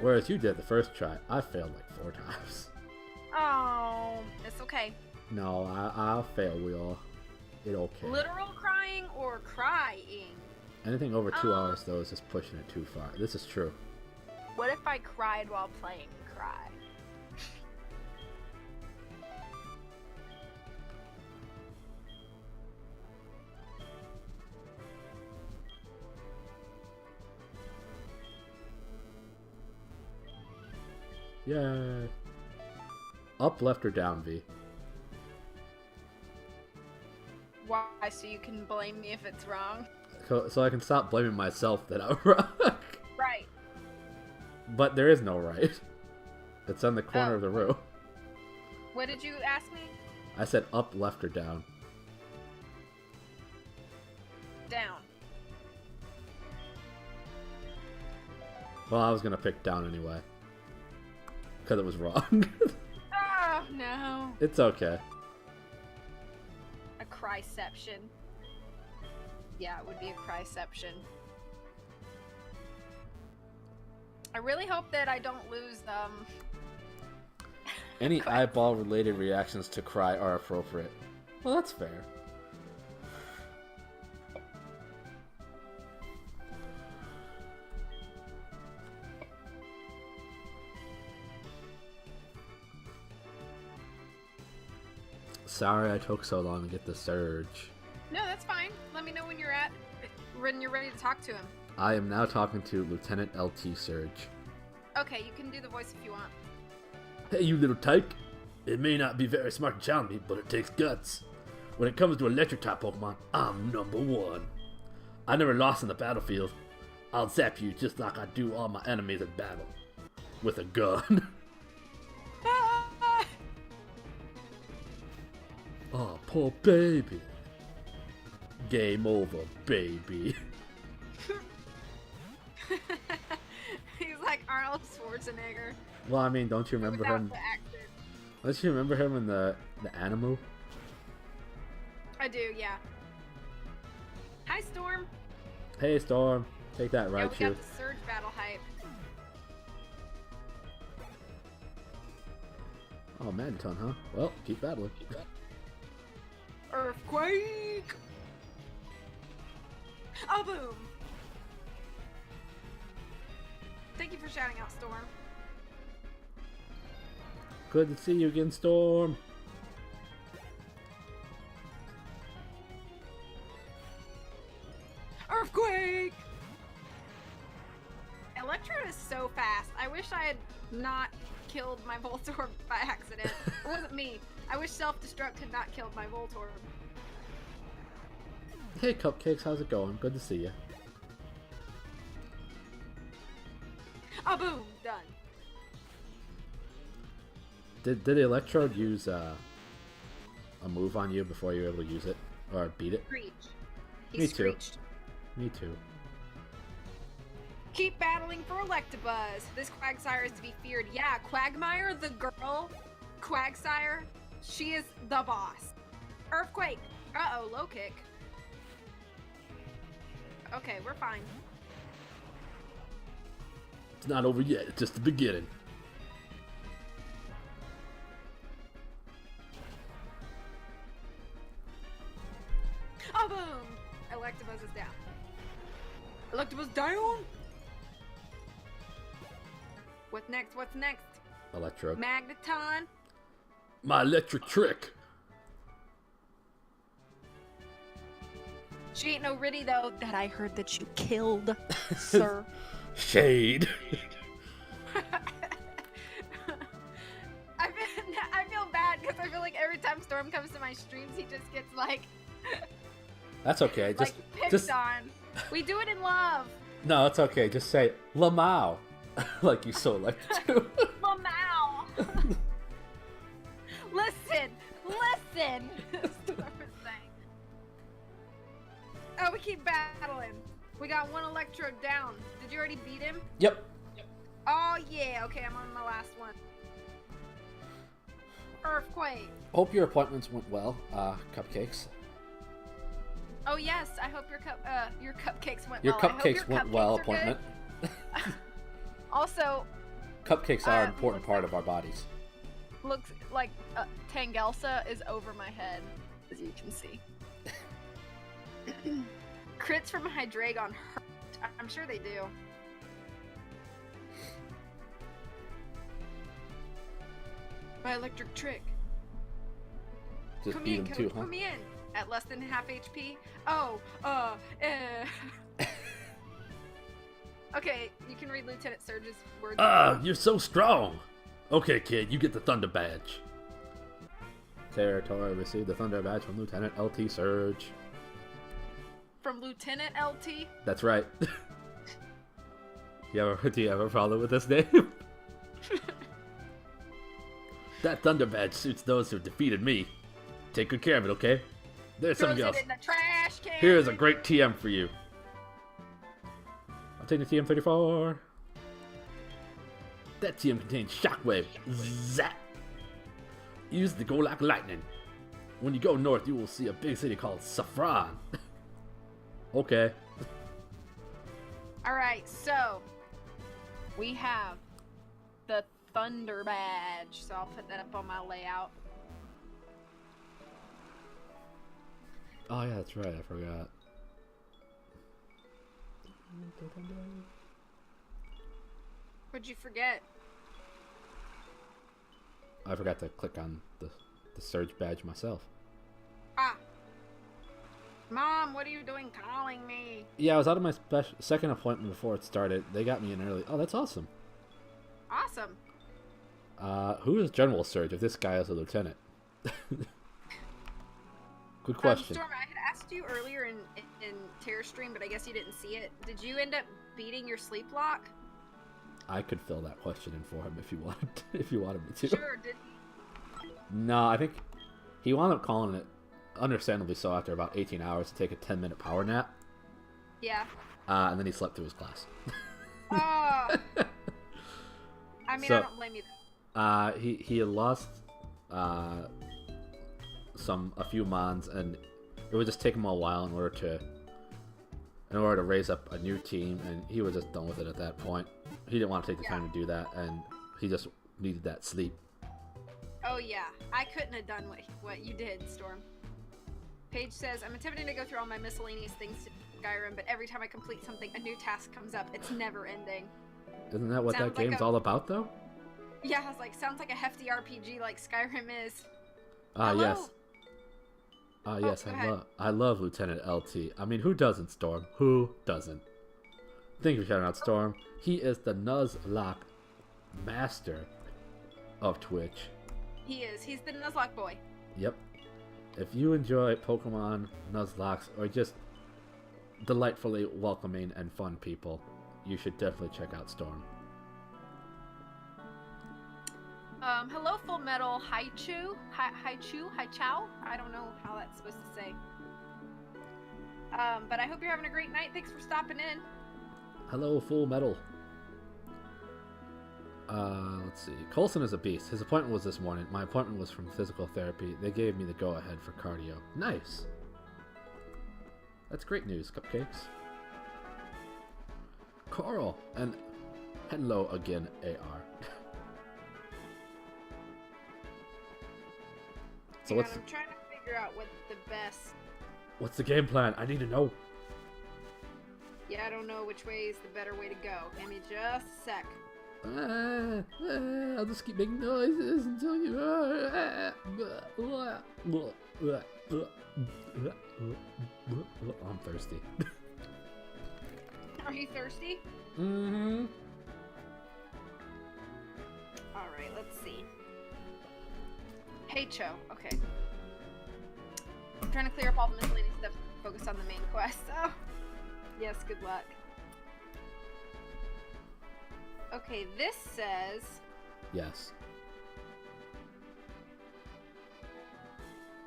Whereas you did the first try, I failed like 4 times. Oh, it's okay. No, I'll fail, Will. It okay. Literal crying or crying? Anything over 2 hours, though, is just pushing it too far. This is true. What if I cried while playing Cry? Yay. Up, left, or down, V? Why? So you can blame me if it's wrong? So I can stop blaming myself that I'm wrong. Right. But there is no right. It's on the corner of the room. What did you ask me? I said up, left, or down. Down. Well, I was gonna pick down anyway. Because it was wrong. Oh, no. It's okay. A cryception. Yeah, it would be a cryception. I really hope that I don't lose Any eyeball-related reactions to cry are appropriate. Well, that's fair. Sorry I took so long to get the surge. No, that's fine. Let me know when you're ready to talk to him. I am now talking to Lieutenant LT Surge. Okay, you can do the voice if you want. Hey, you little tyke. It may not be very smart to challenge me, but it takes guts. When it comes to electric type Pokemon, I'm #1. I never lost in the battlefield. I'll zap you just like I do all my enemies in battle. With a gun. Oh, poor baby. Game over, baby. He's like Arnold Schwarzenegger. Well, I mean, don't you remember him? The accent. Don't you remember him in the Animu? I do, yeah. Hi, Storm. Hey, Storm. Take that, Yeah, right, we you? got the Surge battle hype. Oh, Magneton, huh? Well, keep battling. Earthquake! Oh, boom! Thank you for shouting out, Storm. Good to see you again, Storm. Earthquake! Electrode is so fast. I wish I had not killed my Voltorb by accident. It wasn't me. I wish self-destruct had not killed my Voltorb. Hey, Cupcakes, how's it going? Good to see you. Oh, boom! Done. Did the Electrode use a move on you before you were able to use it? Or beat it? Screech. He Me too. screeched. Me too. Keep battling for Electabuzz. This Quagsire is to be feared. Yeah, Quagmire, the girl, Quagsire, she is the boss. Earthquake. Uh-oh, low kick. Okay, we're fine. It's not over yet. It's just the beginning. Oh, boom! Electabuzz is down. Electabuzz down? What's next? What's next? Electrode. Magneton. My electric trick. She ain't no Riddy, though, that I heard that you killed, sir. Shade. I feel bad because I feel like every time Storm comes to my streams, he just gets like. That's okay. Like picked on. We do it in love. No, it's okay. Just say Lamau, like you so like to. Lamau. Listen. Storm is saying. Oh, we keep battling. We got one electrode down. Did you already beat him? Yep. Oh yeah. Okay, I'm on my last one. Earthquake. Hope your appointments went well, cupcakes. Oh yes, I hope your cupcakes went Your well. cupcakes went well appointment. Also, cupcakes are an important part of our bodies. Looks like Tangelsa is over my head, as you can see. Crits from Hydreigon hurt. I'm sure they do. My electric trick. Just Come beat in, them too, huh? Come in. At less than half HP. Oh, Okay, you can read Lieutenant Surge's words. You're so strong. Okay, kid, you get the Thunder Badge. Territory received the Thunder Badge from Lieutenant LT Surge. From Lieutenant LT? That's right. Do you have a problem with this name? That Thunder Badge suits those who defeated me. Take good care of it, okay? There's something else. In the trash can. Here's a great TM for you. I'll take the TM34. That TM contains Shockwave. Zap! Use the go like lightning. When you go north, you will see a big city called Saffron. Okay. Alright, so we have the Thunder Badge. So I'll put that up on my layout. Oh yeah, that's right, I forgot. What'd you forget? I forgot to click on the Surge badge myself. Ah. Mom, what are you doing calling me? Yeah, I was out of my second appointment before it started. They got me in early. Oh, that's awesome. Awesome. Who is General Surge if this guy is a lieutenant? Good question. Storm, I had asked you earlier in Terror Stream, but I guess you didn't see it. Did you end up beating your sleep lock? I could fill that question in for him if you wanted me to. Sure, did he? No, I think he wound up calling it, understandably so, after about 18 hours to take a 10-minute power nap. Yeah. And then he slept through his class. Oh. I mean, so, I don't blame you. He had lost a few mons, and it would just take him a while in order to raise up a new team, and he was just done with it at that point. He didn't want to take the time to do that, and he just needed that sleep. Oh yeah, I couldn't have done what you did, Storm. Paige says, I'm attempting to go through all my miscellaneous things to Skyrim, but every time I complete something, a new task comes up. It's never ending. Isn't that what that game's all about, though? Yeah, I was like, sounds like a hefty RPG like Skyrim is. Yes. Yes, I love Lieutenant LT. I mean, who doesn't, Storm? Who doesn't? Thank you for shouting out, Storm. He is the Nuzlocke master of Twitch. He is. He's the Nuzlocke boy. Yep. If you enjoy Pokemon, Nuzlockes, or just delightfully welcoming and fun people, you should definitely check out Storm. Hello, Full Metal Haichu? Haichao? I don't know how that's supposed to say. But I hope you're having a great night. Thanks for stopping in. Hello, Full Metal. Let's see. Coulson is a beast. His appointment was this morning. My appointment was from physical therapy. They gave me the go-ahead for cardio. Nice. That's great news, Cupcakes. Coral. And hello again, AR. So I'm trying to figure out what the best... What's the game plan? I need to know. Yeah, I don't know which way is the better way to go. Give me just a sec. I'll just keep making noises until you... I'm thirsty. Are you thirsty? Mm-hmm. Alright, let's see. Hey, Cho. Okay. I'm trying to clear up all the miscellaneous stuff to focus on the main quest, so... Yes, good luck. Okay, this says... Yes.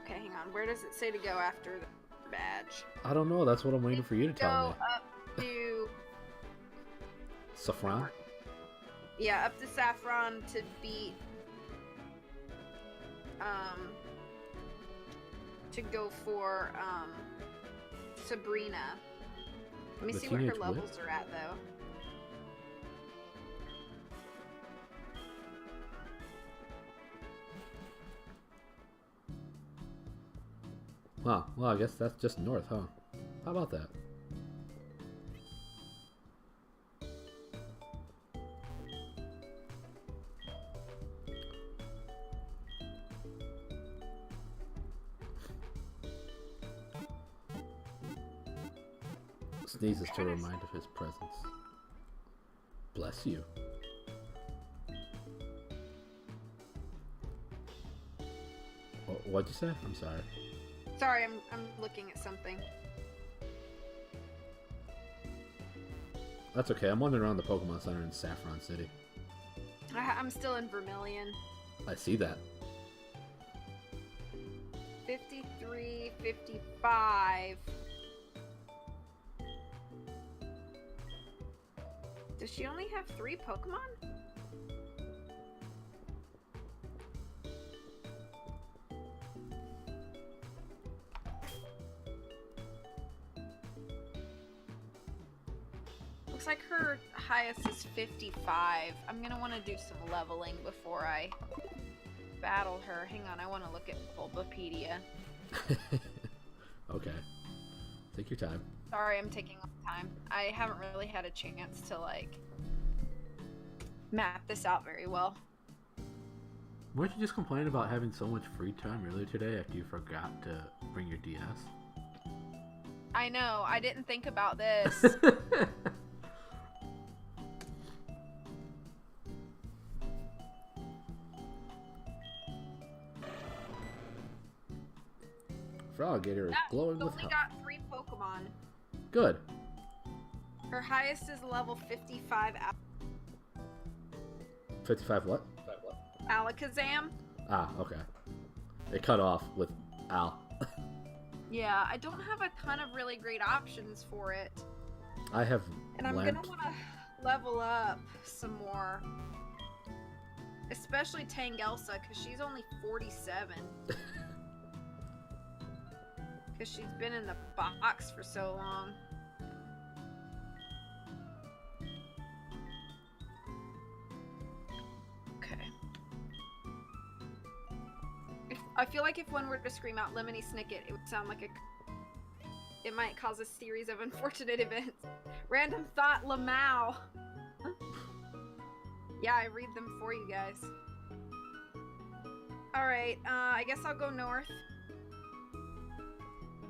Okay, hang on. Where does it say to go after the badge? I don't know. That's what I'm waiting for you to tell me. Go up to... Saffron? Yeah, up to Saffron to beat... to go for, Sabrina. Let me The see what her teenage levels witch? are at, though. Wow. Well, I guess that's just north, huh? How about that? Sneezes to remind of his presence. Bless you. What'd you say? I'm sorry. Sorry, I'm looking at something. That's okay. I'm wandering around the Pokemon Center in Saffron City. I'm still in Vermilion. I see that. 53, 55. Does she only have 3 Pokemon? Looks like her highest is 55. I'm gonna want to do some leveling before I battle her. Hang on, I want to look at Bulbapedia. Okay. Take your time. Sorry, I'm taking all the time. I haven't really had a chance to, like, map this out very well. Weren't you just complaining about having so much free time earlier today after you forgot to bring your DS? I know, I didn't think about this. Froggator is glowing She's with only health. got 3 Pokemon. Good. Her highest is level 55 55 what? Alakazam. Ah, okay. It cut off with Al. Yeah, I don't have a ton of really great options for it. I have And I'm Lent. gonna want to level up some more. Especially Tangelsa, because she's only 47. Because she's been in the box for so long. Okay. I feel like if one were to scream out Lemony Snicket, it would sound like a... It might cause a series of unfortunate events. Random thought, Lamau. Yeah, I read them for you guys. Alright, I guess I'll go north.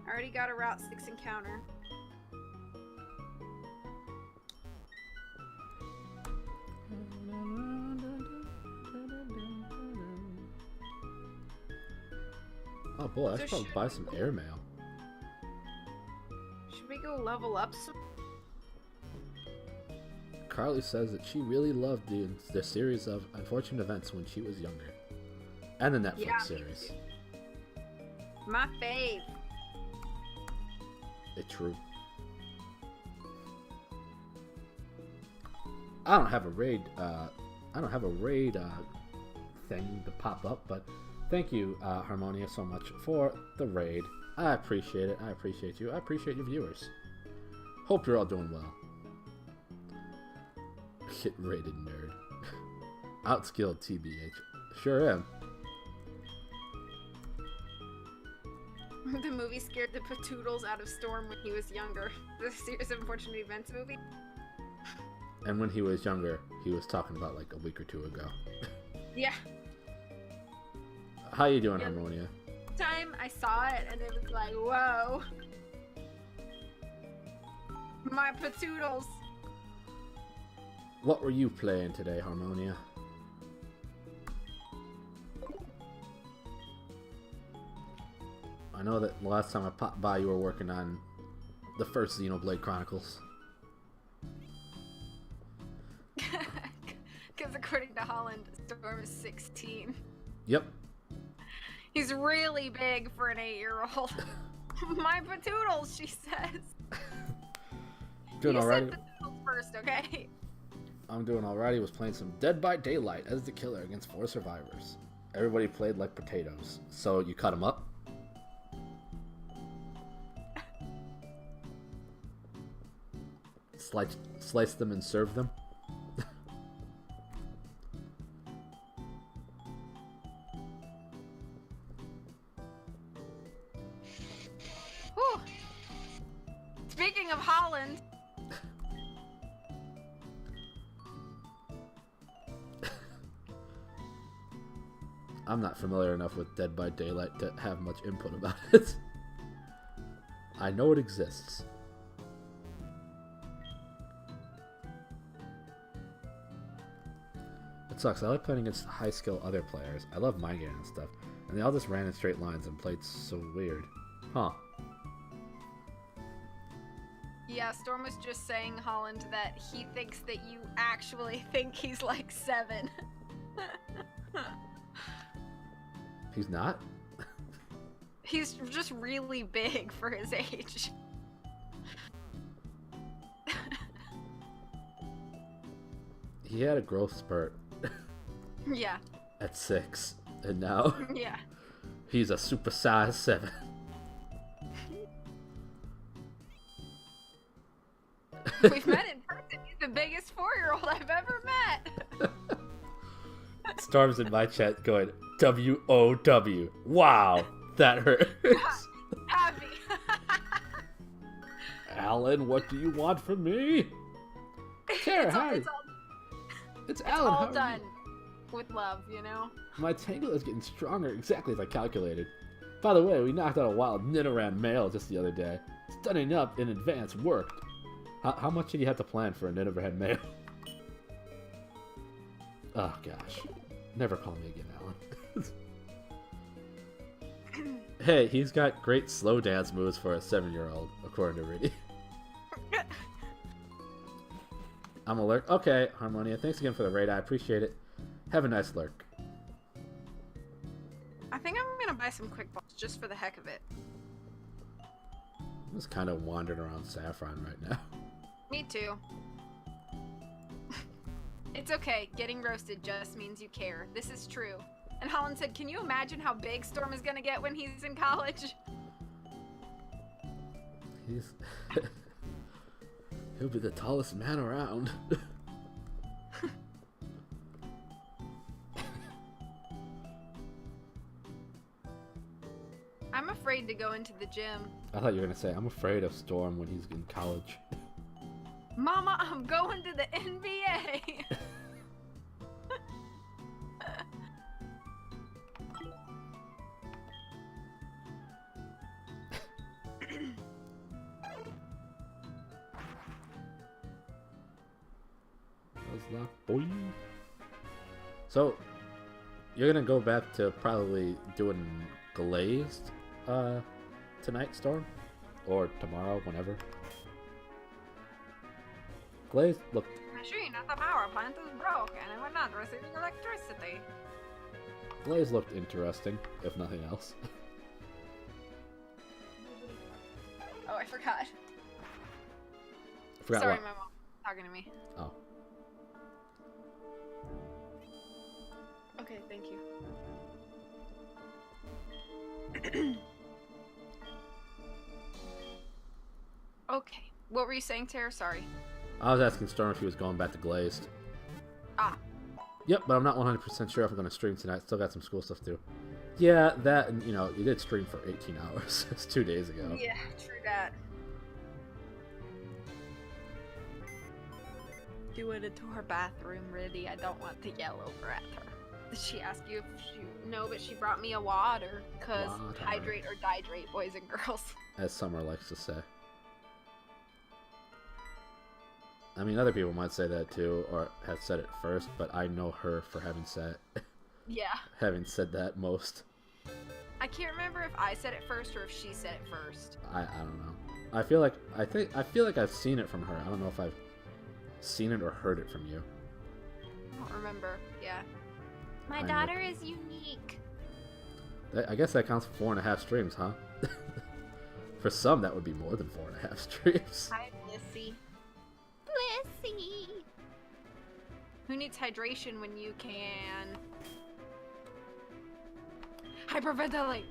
I already got a Route 6 encounter. Oh boy, I So should probably should- buy some airmail. Should we go level up some? Carly says that she really loved the series of unfortunate events when she was younger. And the Netflix Yeah, me series. My fave. It's true. I don't have a raid thing to pop up, but thank you, Harmonia, so much for the raid. I appreciate it. I appreciate you. I appreciate your viewers. Hope you're all doing well. Hit rated nerd. Outskilled TBH. Sure am. The movie scared the Patoodles out of Storm when he was younger. The series of unfortunate events movie. And when he was younger, he was talking about like a week or two ago. Yeah. How you doing, Yeah. Harmonia? Time I saw it and it was like, whoa. My Patoodles. What were you playing today, Harmonia? I know that the last time I popped by, you were working on the first Xenoblade Chronicles. Because according to Holland, Storm is 16. Yep. He's really big for an 8-year-old. My patoodles, she says. Doing you alright. said patoodles first, okay? I'm doing alright. He was playing some Dead by Daylight as the killer against 4 survivors. Everybody played like potatoes. So you cut him up? Slice them and serve them? Whew. Speaking of Holland. I'm not familiar enough with Dead by Daylight to have much input about it. I know it exists. It sucks. I like playing against high skill other players. I love mind games and stuff. And they all just ran in straight lines and played so weird. Huh. Yeah, Storm was just saying, Holland, that he thinks that you actually think he's like 7. He's not? He's just really big for his age. He had a growth spurt. Yeah. At 6. And now Yeah. he's a super size 7. We've met in person. He's the biggest 4-year-old I've ever met. Storm's in my chat going, W-O-W. Wow, that hurts. Happy. Alan, what do you want from me? Tara, hi. It's Alan. all how are done you? with love, you know? My tangle is getting stronger exactly as I calculated. By the way, we knocked out a wild Nidoran male just the other day. Stunning up in advance worked. How much did you have to plan for a Nidoran male? Oh gosh. Never call me again, Alan. Hey, he's got great slow dance moves for a 7-year-old, according to Riddy. I'm a lurk. Okay, Harmonia, thanks again for the raid. I appreciate it. Have a nice lurk. I think I'm gonna buy some quick balls just for the heck of it. I'm just kind of wandering around Saffron right now. Me too. It's okay. Getting roasted just means you care. This is true. And Holland said, can you imagine how big Storm is gonna get when he's in college? He'll be the tallest man around. I'm afraid to go into the gym. I thought you were gonna say, I'm afraid of Storm when he's in college. Mama, I'm going to the NBA. Boy. So, you're gonna go back to probably doing glazed tonight, Storm? Or tomorrow, whenever? Glazed looked... Machine at the power plant is broken and we're not receiving electricity. Glazed looked interesting, if nothing else. Oh, I forgot. Forgot Sorry, what? my mom talking to me. Oh. Okay, thank you. Okay, what were you saying, Tara? Sorry. I was asking Storm if he was going back to glazed. Ah. Yep, but I'm not 100% sure if I'm going to stream tonight. Still got some school stuff to do. Yeah, that, and, you know, you did stream for 18 hours. It's 2 days ago. Yeah, true that. She went into her bathroom, Riddy. I don't want to yell over at her. Did she ask you if you... No, but she brought me a water. Because Water. hydrate or dihydrate, boys and girls. As Summer likes to say. I mean, other people might say that too, or have said it first, but I know her for having said Yeah. having said that most. I can't remember if I said it first or if she said it first. I don't know. I feel like I've seen it from her. I don't know if I've seen it or heard it from you. I don't remember. Yeah. My I know. daughter is unique. I guess that counts for 4.5 streams, huh? For some, that would be more than 4.5 streams. Hi, Blissy. Blissy. Who needs hydration when you can hyperventilate?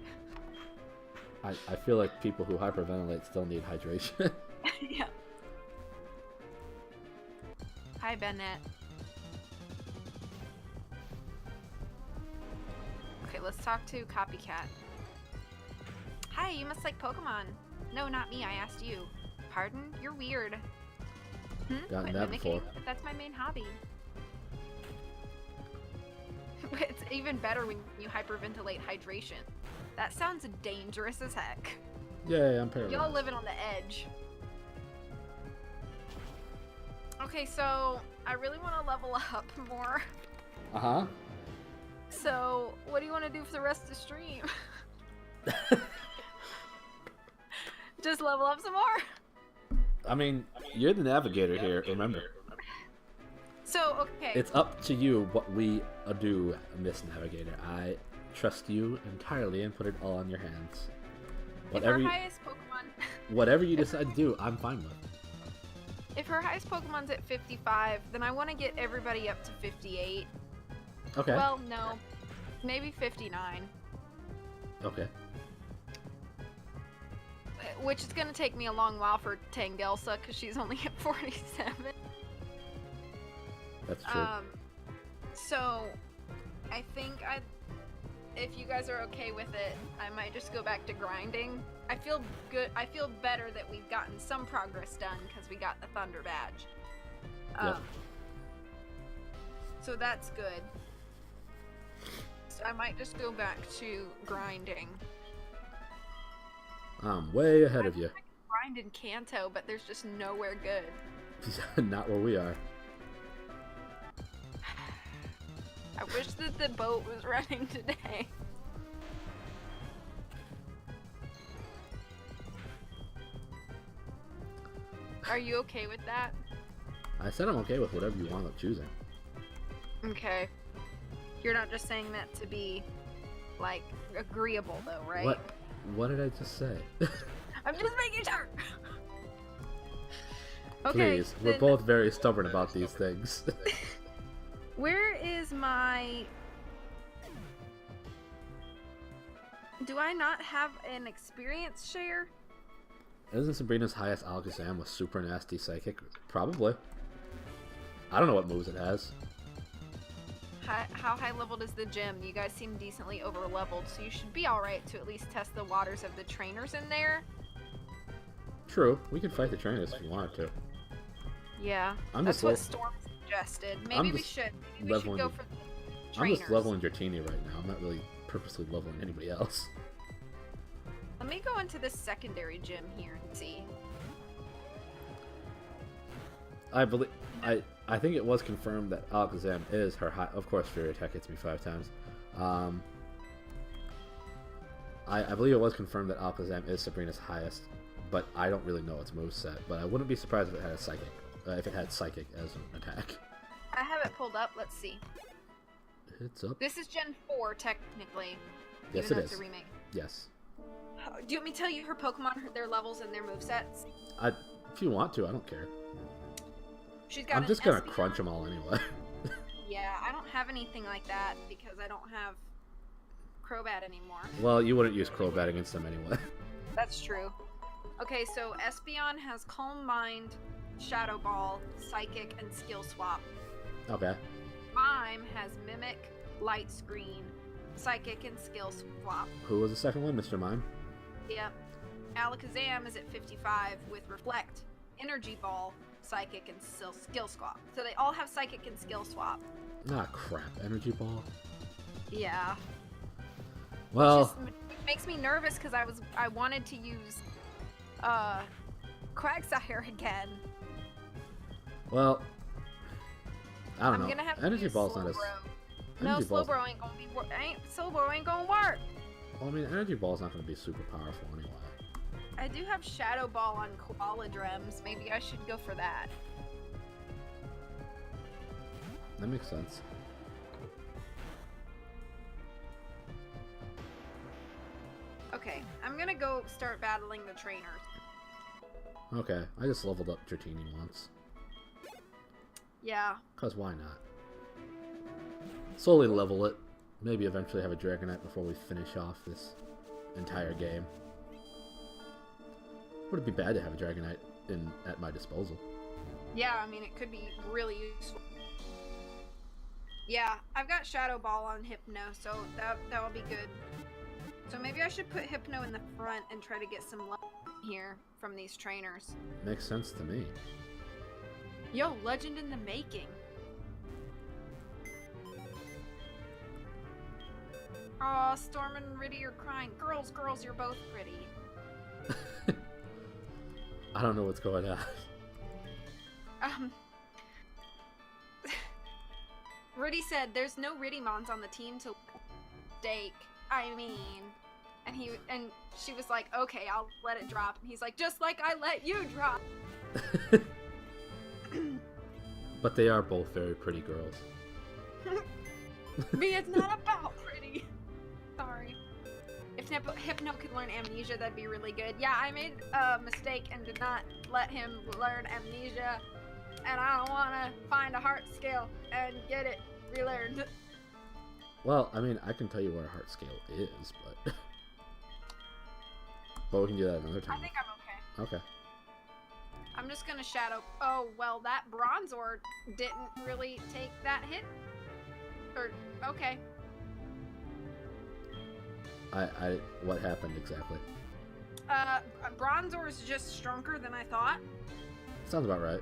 I feel like people who hyperventilate still need hydration. Yeah. Hi, Bennett. Okay, let's talk to Copycat. Hi, you must like Pokemon. No, not me, I asked you. Pardon? You're weird. Gotten Quit that mimicking? before. That's my main hobby. It's even better when you hyperventilate hydration. That sounds dangerous as heck. Yeah, I'm paralyzed. Y'all living on the edge. Okay, so I really want to level up more. Uh-huh. So, what do you want to do for the rest of the stream? Just level up some more? I mean, you're the navigator here, remember. So, okay. It's up to you what we do, Miss Navigator. I trust you entirely and put it all in your hands. If her highest Pokemon... Whatever you decide to do, I'm fine with. If her highest Pokemon's at 55, then I want to get everybody up to 58. Okay. Well, no. Maybe 59. Okay. Which is going to take me a long while for Tangelsa, because she's only at 47. That's true. So, I think if you guys are okay with it, I might just go back to grinding. I feel good. I feel better that we've gotten some progress done because we got the Thunder Badge. Yep. So that's good. So I might just go back to grinding. I'm way ahead of you. I can grind in Kanto, but there's just nowhere good. Not where we are. I wish that the boat was running today. Are you okay with that? I said I'm okay with whatever you want up choosing. Okay. You're not just saying that to be, like, agreeable, though, right? What did I just say? I'm just making sure! Okay, Please, we're both very stubborn about these things. Where is my... Do I not have an experience share? Isn't Sabrina's highest Alakazam with super nasty psychic? Probably. I don't know what moves it has. How high leveled is the gym? You guys seem decently over leveled, so you should be alright to at least test the waters of the trainers in there. True, we can fight the trainers if you wanted to. Yeah, that's what Storm suggested. Maybe we should. Maybe we should go for the trainers. I'm just leveling Dratini right now. I'm not really purposely leveling anybody else. Let me go into the secondary gym here and see. I think it was confirmed that Alakazam is her high. Of course, Fury Attack hits me 5 times. I believe it was confirmed that Alakazam is Sabrina's highest, but I don't really know its moveset. But I wouldn't be surprised if it had a Psychic. If it had Psychic as an attack. I have it pulled up. Let's see. It's up. This is Gen 4, technically. Yes, even it though is. It's a remake. Yes. Do you want me to tell you her Pokemon, their levels, and their movesets? If you want to, I don't care. She's got I'm just gonna Espeon. crunch them all anyway. Yeah, I don't have anything like that because I don't have Crobat anymore. Well, you wouldn't use Crobat against them anyway. That's true. Okay, so Espeon has Calm Mind, Shadow Ball, Psychic, and Skill Swap. Okay. Mime has Mimic, Light Screen, Psychic, and Skill Swap. Who was the second one, Mr. Mime? Yep. Alakazam is at 55 with Reflect, Energy Ball, Psychic, and Skill Swap. So they all have Psychic and Skill Swap. Ah, crap. Energy Ball? Yeah. Well... It makes me nervous because I wanted to use Quagsire again. Well... I don't know. Gonna have Energy to Ball's not as... No, Slowbro ain't gonna be Slowbro ain't gonna work. Well, I mean, Energy Ball's not going to be super powerful anyway. I do have Shadow Ball on Koala Drems. Maybe I should go for that. That makes sense. Okay, I'm gonna go start battling the trainers. Okay, I just leveled up Dratini once. Yeah. Cause why not? Slowly level it. Maybe eventually have a Dragonite before we finish off this entire game. Would it be bad to have a Dragonite at my disposal? Yeah, I mean, it could be really useful. Yeah, I've got Shadow Ball on Hypno, so that'll be good. So maybe I should put Hypno in the front and try to get some luck here from these trainers. Makes sense to me. Yo, legend in the making. Aw, Storm and Riddy are crying. Girls, you're both pretty. I don't know what's going on. Riddy said there's no Riddymons on the team to stake. I mean, and she was like, okay, I'll let it drop. And he's like, just like I let you drop. But they are both very pretty girls. Me, it's not about pretty. Sorry. If Hypno could learn Amnesia, that'd be really good. Yeah, I made a mistake and did not let him learn Amnesia. And I don't want to find a heart scale and get it relearned. Well, I mean, I can tell you where a heart scale is, but... but we can do that another time. I think I'm okay. Okay. I'm just gonna shadow... Oh, well, that Bronzor didn't really take that hit. Or, okay. What happened exactly? Bronzor's just stronger than I thought. Sounds about right.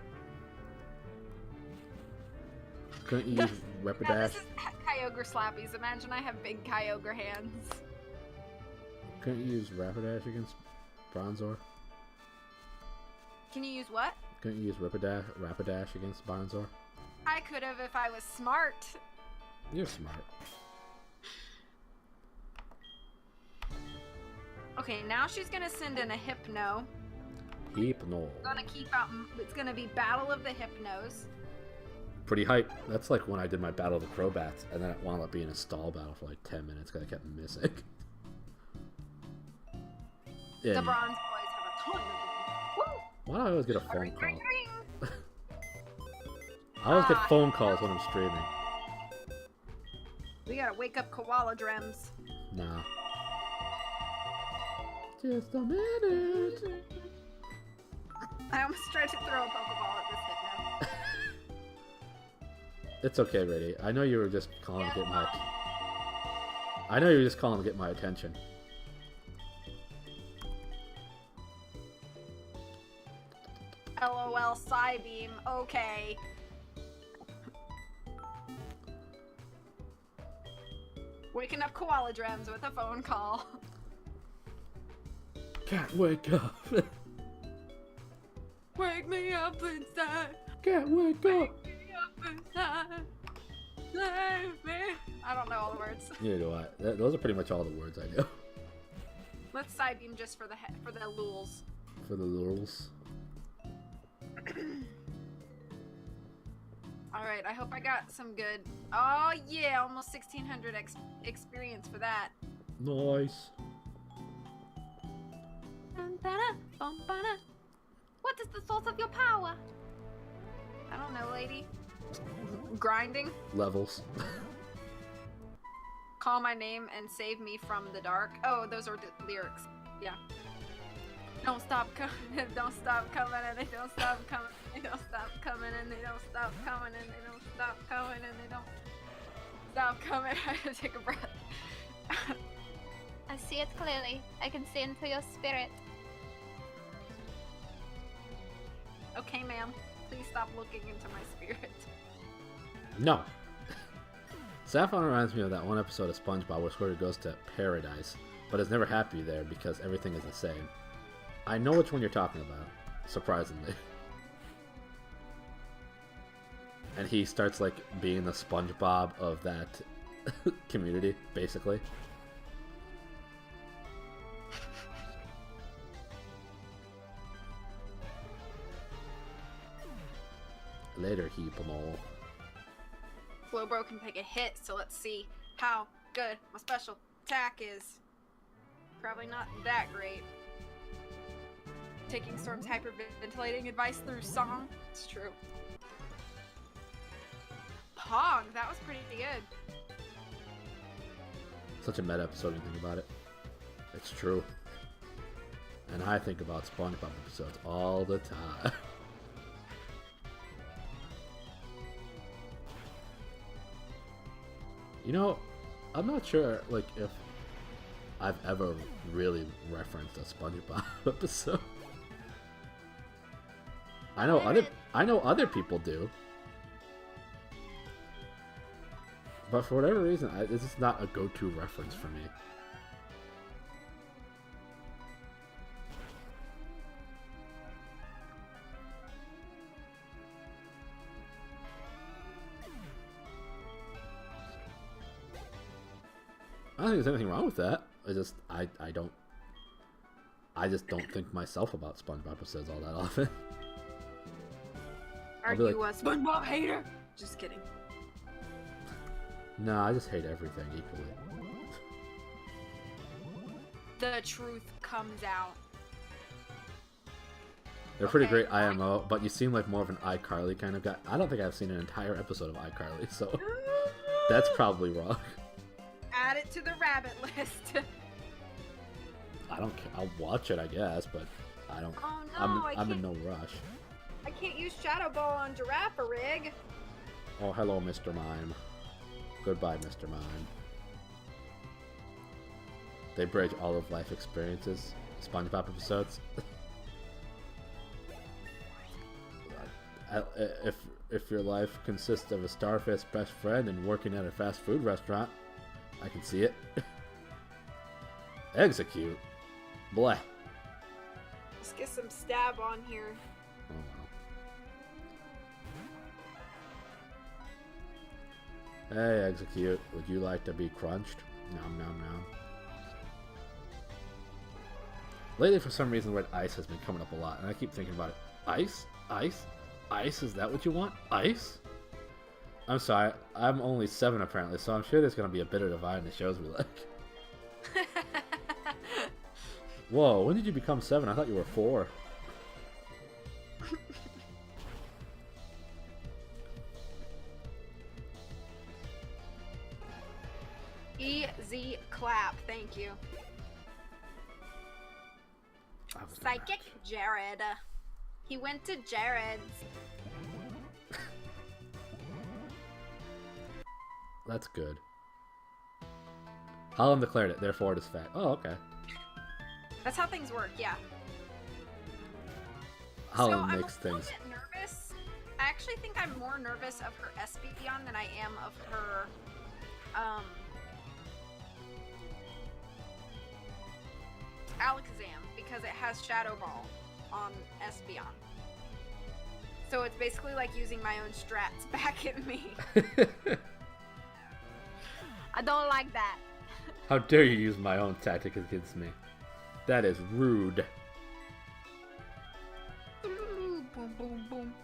Couldn't you use Rapidash? Yeah, this is Kyogre slappies. Imagine I have big Kyogre hands. Couldn't you use Rapidash against Bronzor? Can you use what? Couldn't you use Rapidash against Bronzor? I could have if I was smart. You're smart. Okay, now she's gonna send in a Hypno. Hypno. Gonna keep out. It's gonna be Battle of the Hypnos. Pretty hype. That's like when I did my Battle of the Crobats, and then it wound up being a stall battle for like 10 minutes because I kept missing. The Bronze Boys have a ton of them. Woo! Why do I always get a phone Ring, call? ring, ring. I always get phone calls when I'm streaming. We gotta wake up Koala Drems. Nah. Just a minute. I almost tried to throw a Pokeball at this Hypno. It's okay, Riddy. I know you were just calling to get my... I know you were just calling to get my attention. LOL Psybeam. Okay. Waking up Koala Drems with a phone call. Can't wake up. Wake me up inside. Can't wake up. Wake me up inside. Save me. I don't know all the words. Neither do I. Those are pretty much all the words I know. Let's Psybeam just for the lulz. For the lulz. Alright, I hope I got some good... Oh yeah, almost 1600 experience for that. Nice. What is the source of your power? I don't know, lady. Grinding? Levels. Call my name and save me from the dark. Oh, those are the lyrics. Yeah. Don't stop coming, don't stop coming, and they don't stop coming, they don't stop coming, and they don't stop coming, and they don't stop coming, and they don't stop coming. I had to take a breath. I see it clearly. I can see into your spirit. Okay, ma'am. Please stop looking into my spirit. No. Saffron reminds me of that one episode of SpongeBob where Squidward goes to paradise, but is never happy there because everything is the same. I know which one you're talking about, surprisingly. And he starts, like, being the SpongeBob of that community, basically. Later, Heapamo. Slowbro can take a hit, so let's see how good my special attack is. Probably not that great. Taking Storm's hyperventilating advice through song. It's true. Pog, that was pretty good. Such a meta episode when you think about it. It's true. And I think about SpongeBob episodes all the time. You know, I'm not sure, like, if I've ever really referenced a SpongeBob episode. I know other people do. But for whatever reason, this is not a go-to reference for me. I don't think there's anything wrong with that. I just don't think myself about SpongeBob episodes all that often. Are you a SpongeBob hater? Just kidding. No, I just hate everything equally. The truth comes out. They're pretty great IMO, but you seem like more of an iCarly kind of guy. I don't think I've seen an entire episode of iCarly, so that's probably wrong. Add it to the rabbit list. I don't care. I'll watch it, I guess, but I don't. Oh no, I'm in no rush. I can't use Shadow Ball on Giraffe Rig. Oh, hello, Mr. Mime. Goodbye, Mr. Mime. They bridge all of life experiences. SpongeBob episodes. If your life consists of a starfish best friend and working at a fast food restaurant, I can see it. Execute. Bleh. Let's get some stab on here. Oh well. Hey, Execute. Would you like to be crunched? Nom nom nom. Lately, for some reason, the word ice has been coming up a lot, and I keep thinking about it. Ice? Ice? Ice? Is that what you want? Ice? I'm sorry, I'm only 7 apparently, so I'm sure there's going to be a bit of divide in the shows we like. Whoa, when did you become 7? I thought you were 4. Easy clap, thank you. Psychic Jared. He went to Jared's. That's good. Holland declared it, therefore it is fact. Oh, okay. That's how things work, yeah. Holland so makes I'm a things. little bit nervous. I actually think I'm more nervous of her Espeon than I am of her, Alakazam, because it has Shadow Ball on Espeon. So it's basically like using my own strats back at me. I don't like that. How dare you use my own tactic against me? That is rude. Boom, boom, boom.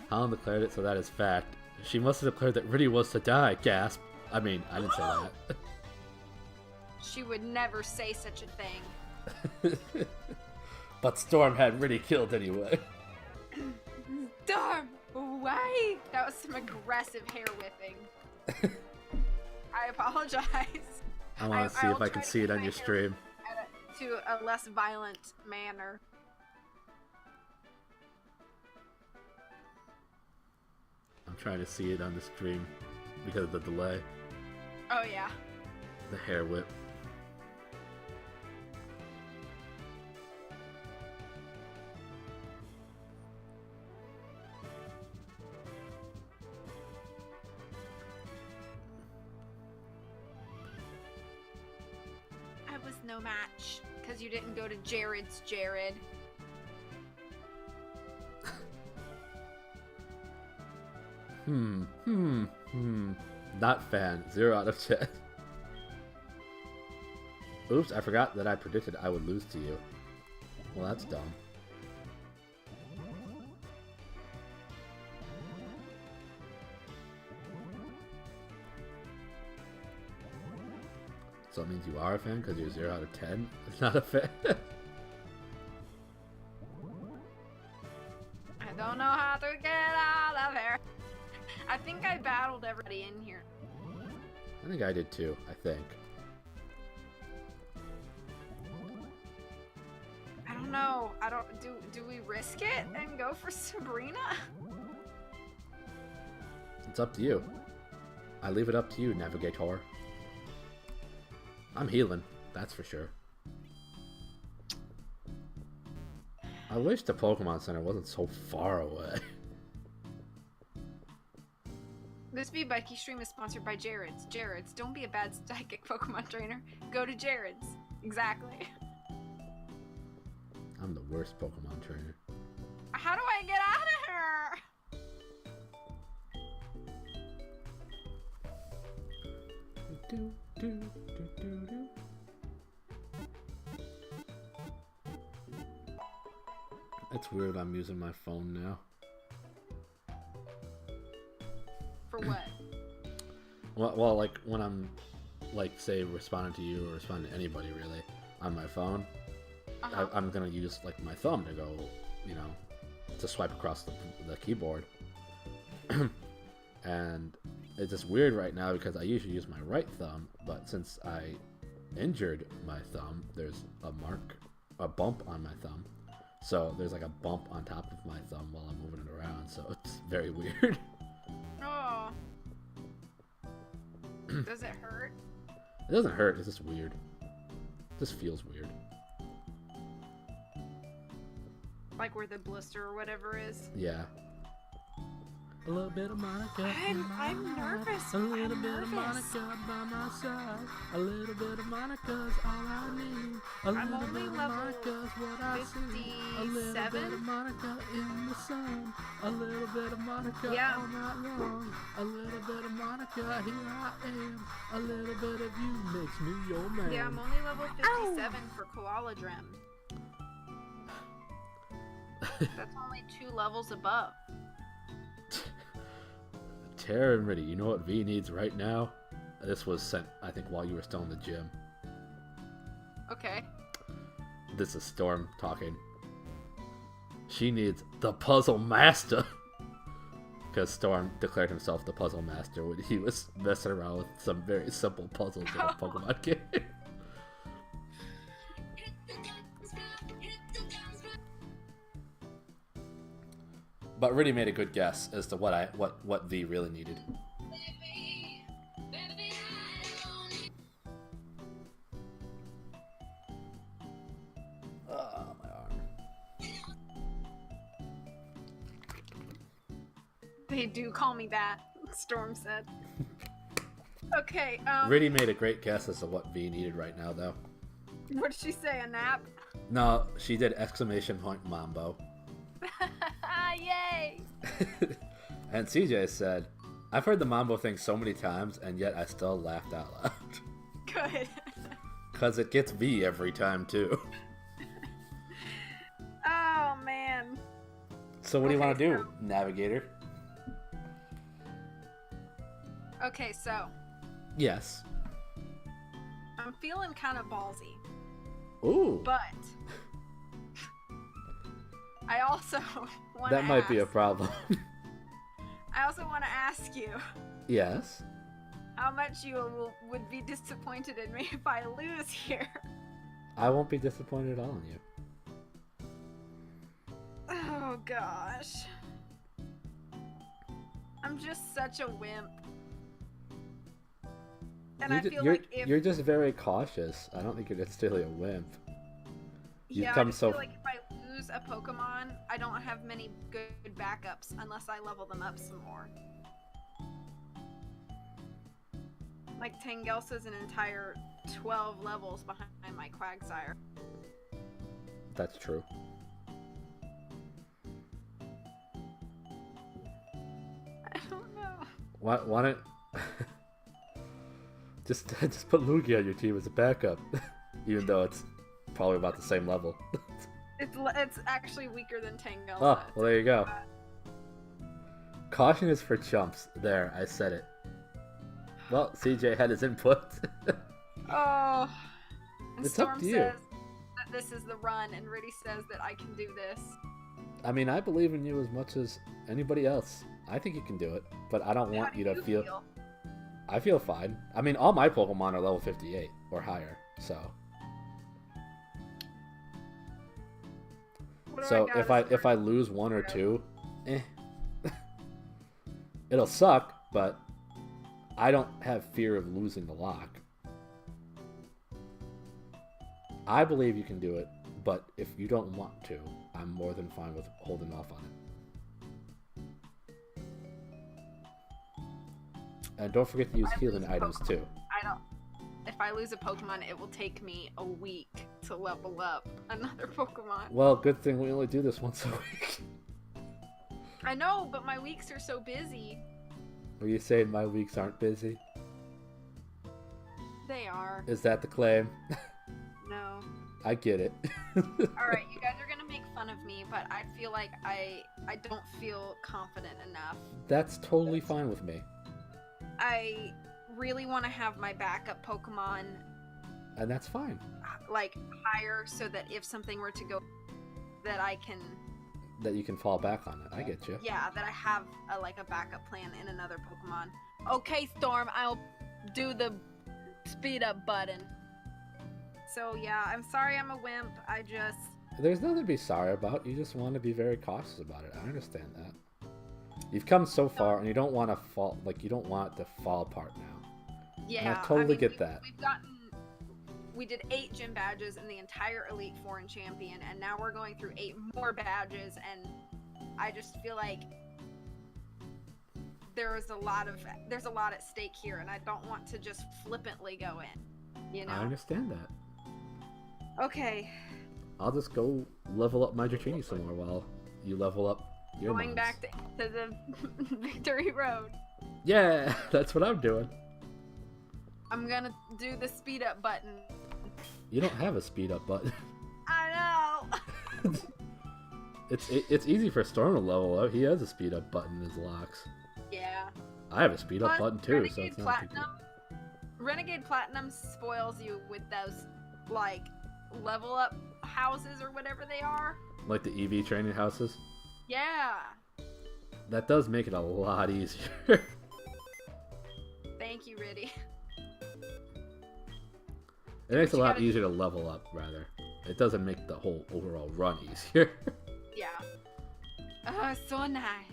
Holland declared it, so that is fact. She must have declared that Riddy was to die, gasp. I mean, I didn't say that. She would never say such a thing. But Storm had Riddy killed anyway. Storm! Why? That was some aggressive hair whipping. I apologize. I want to see if I can see it on your stream. To a less violent manner. I'm trying to see it on the stream because of the delay. Oh yeah. The hair whip. I was no match because you didn't go to Jared's, Jared. Not fan. 0 out of 10. Oops, I forgot that I predicted I would lose to you. Well, that's dumb. So it means you are a fan because you're 0 out of 10? It's not a fan. I don't know how to get out of here. I think I battled everybody in here. I think I did too, I think. I don't know. Do we risk it and go for Sabrina? It's up to you. I leave it up to you, Navigator. I'm healing, that's for sure. I wish the Pokemon Center wasn't so far away. This Vbudkey stream is sponsored by Jared's. Jared's, don't be a bad psychic Pokemon trainer. Go to Jared's. Exactly. I'm the worst Pokemon trainer. How do I get out of here? Do, do, do, do, do. It's weird I'm using my phone now. For what? Well, like when I'm, like, say, responding to you or responding to anybody really on my phone, I'm gonna use like my thumb to go, you know, to swipe across the keyboard. And it's just weird right now because I usually use my right thumb, but since I injured my thumb, there's a bump on my thumb. So there's like a bump on top of my thumb while I'm moving it around, so it's very weird. Oh. Does it hurt? It doesn't hurt, it's just weird. It just feels weird. Like where the blister or whatever is? Yeah. A little bit of Monica. I'm nervous. A little bit of Monica by my side. A little bit of Monica's all I need. A I'm little only bit of level Monica's what I see. A little bit 57. of Monica in the sun. A little bit of Monica Yeah. all night long. A little bit of Monica, here I am. A little bit of you makes me your man. Yeah, I'm only level 57 for Koala Drum. That's only 2 levels above. Tara and Riddy, you know what V needs right now? This was sent, I think, while you were still in the gym. Okay. This is Storm talking. She needs the Puzzle Master. Because Storm declared himself the Puzzle Master when he was messing around with some very simple puzzles in a Pokemon game. But Riddy made a good guess as to what V really needed. Oh, my arm. They do call me that, Storm said. Okay, Riddy made a great guess as to what V needed right now, though. what did she say, a nap? No, she did exclamation point Mambo. Yay! And CJ said, I've heard the Mambo thing so many times, and yet I still laughed out loud. Good. Because it gets V every time, too. Oh, man. So what do you want to do, so- Navigator? Okay, so, Yes. I'm feeling kind of ballsy, Ooh. but I also want to That might be a problem. I also want to ask you Yes. how much you would be disappointed in me if I lose here. I won't be disappointed at all in you. Oh gosh. I'm just such a wimp. And I feel like if You're just very cautious. I don't think you're necessarily a wimp. You've yeah, I come just so feel like if I lose a Pokemon, I don't have many good backups unless I level them up some more. Like Tangelsa's an entire 12 levels behind my Quagsire. That's true. I don't know. Why don't just put Lugia on your team as a backup, even though it's probably about the same level. It's actually weaker than Tangela. Oh, well, there you go. Caution is for chumps. There, I said it. Well, CJ had his input. Oh. And It's Storm up to you. says that this is the run, and Riddy says that I can do this. I mean, I believe in you as much as anybody else. I think you can do it, but I don't want you to feel... I feel fine. I mean, all my Pokemon are level 58 or higher, so... So if I lose one or two, it'll suck, but I don't have fear of losing the lock. I believe you can do it, but if you don't want to, I'm more than fine with holding off on it. And don't forget to use healing items too. I don't. If I lose a Pokemon, it will take me a week to level up another Pokemon. Well, good thing we only do this once a week. I know, but my weeks are so busy. Are you saying my weeks aren't busy? They are. Is that the claim? No. I get it. Alright, you guys are gonna make fun of me, but I feel like I don't feel confident enough. That's totally fine with me. I really want to have my backup Pokemon And that's fine. like higher so that if something were to go that I can That you can fall back on it. I get you. that I have a backup plan in another Pokemon. Okay, Storm, I'll do the speed up button. So yeah, I'm sorry I'm a wimp. There's nothing to be sorry about. You just want to be very cautious about it. I understand that. You've come so far, and you don't want to fall. Like, you don't want it to fall apart now. Yeah, I totally get that. We did 8 gym badges in the entire Elite Four and Champion, and now we're going through 8 more badges, and I just feel like there's a lot at stake here, and I don't want to just flippantly go in. You know. I understand that. Okay. I'll just go level up my Dratini some more while you level up your Going mons. back to the Victory Road. Yeah, that's what I'm doing. I'm gonna do the speed up button. You don't have a speed up button. I know. It's easy for Storm to level up. He has a speed up button in his locks. Yeah. I have a speed up Plus, button too, so it's not a big deal. Renegade Platinum spoils you with those like level up houses or whatever they are. Like the EV training houses. Yeah. That does make it a lot easier. Thank you, Riddy. It makes it a lot gotta- easier to level up, rather. It doesn't make the whole overall run easier. Yeah. So nice.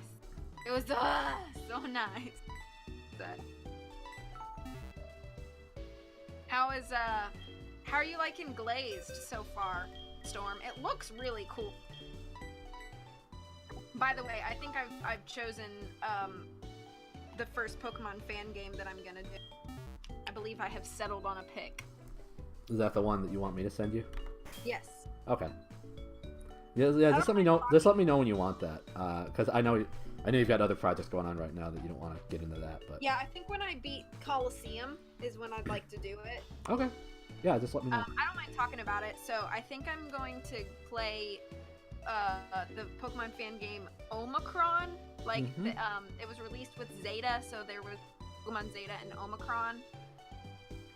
It was so nice. But how are you liking Glazed so far, Storm? It looks really cool. By the way, I think I've chosen the first Pokemon fan game that I'm gonna do. I believe I have settled on a pick. Is that the one that you want me to send you? Yes. Okay. Yeah. Just let me know. Just let me know when you want that, because I know you've got other projects going on right now that you don't want to get into that. But Yeah, I think when I beat Coliseum is when I'd like to do it. okay. Yeah, just let me know. I don't mind talking about it. So I think I'm going to play the Pokemon fan game Omicron. Like it was released with Zeta, so there was Pokemon Zeta and Omicron.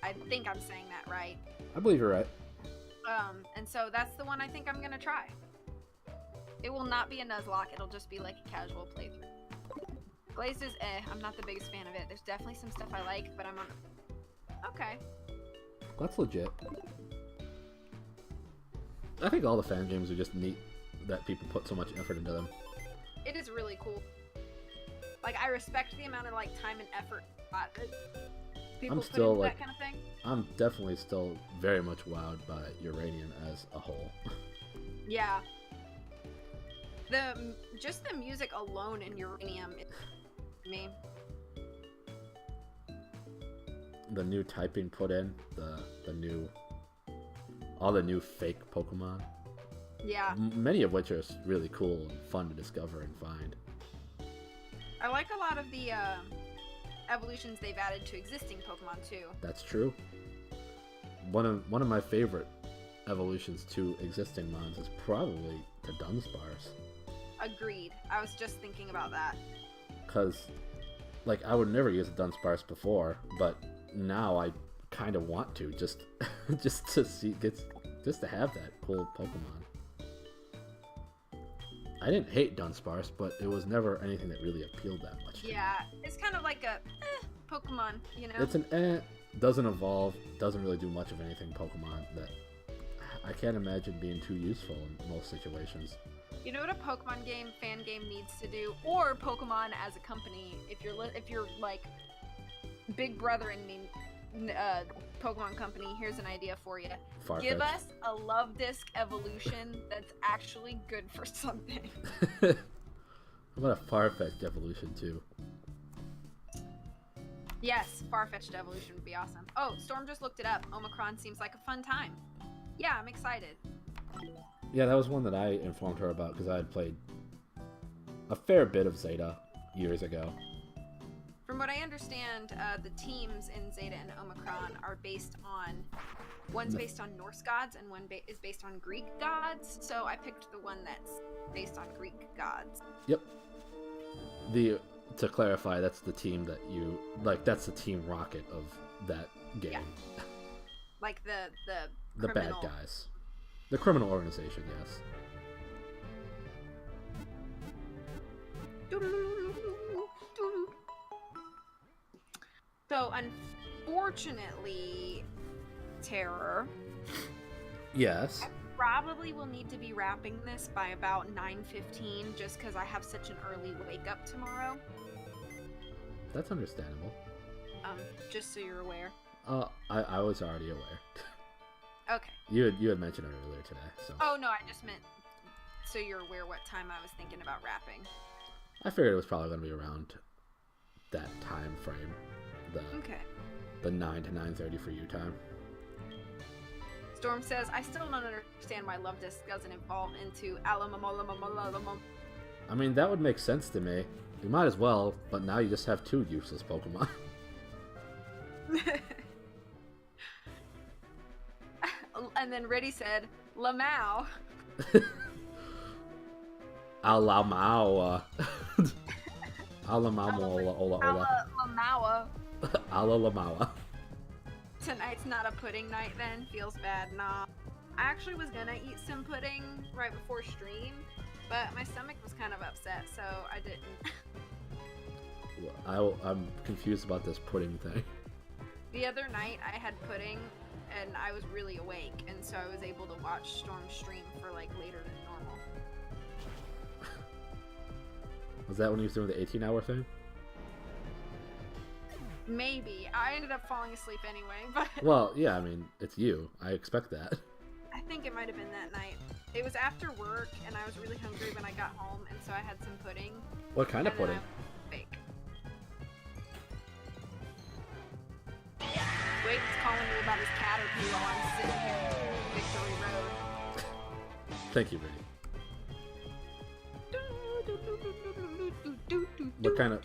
I think I'm saying that right. I believe you're right. And so that's the one I think I'm gonna try. It will not be a Nuzlocke, it'll just be like a casual playthrough. Glazed is I'm not the biggest fan of it. There's definitely some stuff I like, but I'm on okay. That's legit. I think all the fan games are just neat that people put so much effort into them. It is really cool. Like, I respect the amount of like time and effort people put into that kind of thing. I'm definitely still very much wowed by Uranium as a whole. Yeah. Just the music alone in Uranium is me. The new typing put in, all the new fake Pokemon. Yeah. Many of which are really cool and fun to discover and find. I like a lot of the evolutions they've added to existing Pokemon too. That's true. One of my favorite evolutions to existing mons is probably the Dunsparce. Agreed. I was just thinking about that. Because, like, I would never use a Dunsparce before, but now I kind of want to, just to see, just to have that cool Pokemon. I didn't hate Dunsparce, but it was never anything that really appealed that much to me. Yeah, it's kind of like a Pokemon, you know? It's an doesn't evolve, doesn't really do much of anything Pokemon that I can't imagine being too useful in most situations. You know what a Pokemon game, fan game needs to do, or Pokemon as a company, if you're like Big Brother and me, Pokemon company, here's an idea for you. Farfetch. Give us a Love Disc evolution that's actually good for something. How about a Farfetch evolution too? Yes, Farfetch'd evolution would be awesome. Oh, Storm just looked it up. Omicron seems like a fun time. Yeah, I'm excited. Yeah, that was one that I informed her about because I had played a fair bit of Zeta years ago. From what I understand, the teams in Zeta and Omicron are based on... One's based on Norse gods and one is based on Greek gods, so I picked the one that's based on Greek gods. Yep. To clarify, that's the team that you... Like, that's the Team Rocket of that game. Yeah. Like the bad criminal... guys. The criminal organization, yes. So, unfortunately, Terror. Yes. I probably will need to be wrapping this by about 9:15 just because I have such an early wake up tomorrow. That's understandable. Just so you're aware. I was already aware. Okay. You had mentioned it earlier today, so. Oh no, I just meant so you're aware what time I was thinking about wrapping. I figured it was probably going to be around that time frame. Okay. The 9 to 9:30 for you time. Storm says, I still don't understand why Love Disc doesn't evolve into Alamamolamalamalamam. I mean, that would make sense to me. You might as well, but now you just have 2 useless Pokemon. And then Riddy said, Lamau. Alamawa. Alamamola ola ola. Lamawa. Alalamawa. Tonight's not a pudding night then? Feels bad, nah. I actually was gonna eat some pudding right before stream, but my stomach was kind of upset, so I didn't. I'm confused about this pudding thing. The other night I had pudding and I was really awake, and so I was able to watch Storm stream for like later than normal. Was that when he was doing the 18-hour thing? Maybe. I ended up falling asleep anyway, but... Well, yeah, I mean, it's you. I expect that. I think it might have been that night. It was after work, and I was really hungry when I got home, and so I had some pudding. What kind of pudding? Fake. Wade's calling me about his caterpillar while I'm sitting here in Victory Road. Thank you, Brady.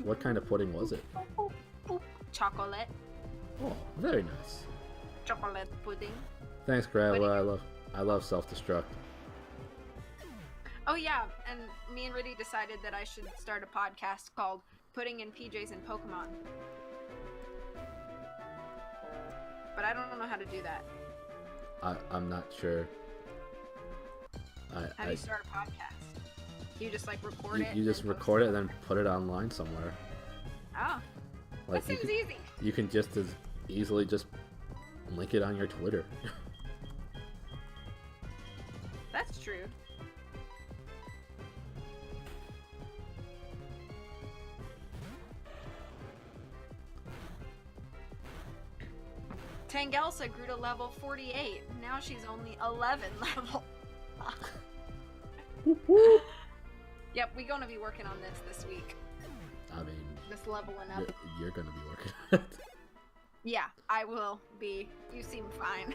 What kind of pudding was it? Chocolate. Oh, very nice. Chocolate pudding. Thanks, Grandma. I love self-destruct. Oh yeah, and me and Riddy decided that I should start a podcast called Pudding in PJs and Pokemon. But I don't know how to do that. I'm not sure. How do you start a podcast? You just like record it? You just record it and then put it online somewhere. Oh. Like, that seems easy. You can just as easily just link it on your Twitter. That's true. Tangelsa grew to level 48. Now she's only 11 level. Yep, we're gonna be working on this week. I mean, this leveling up. You're gonna be working on it. Yeah, I will be. You seem fine.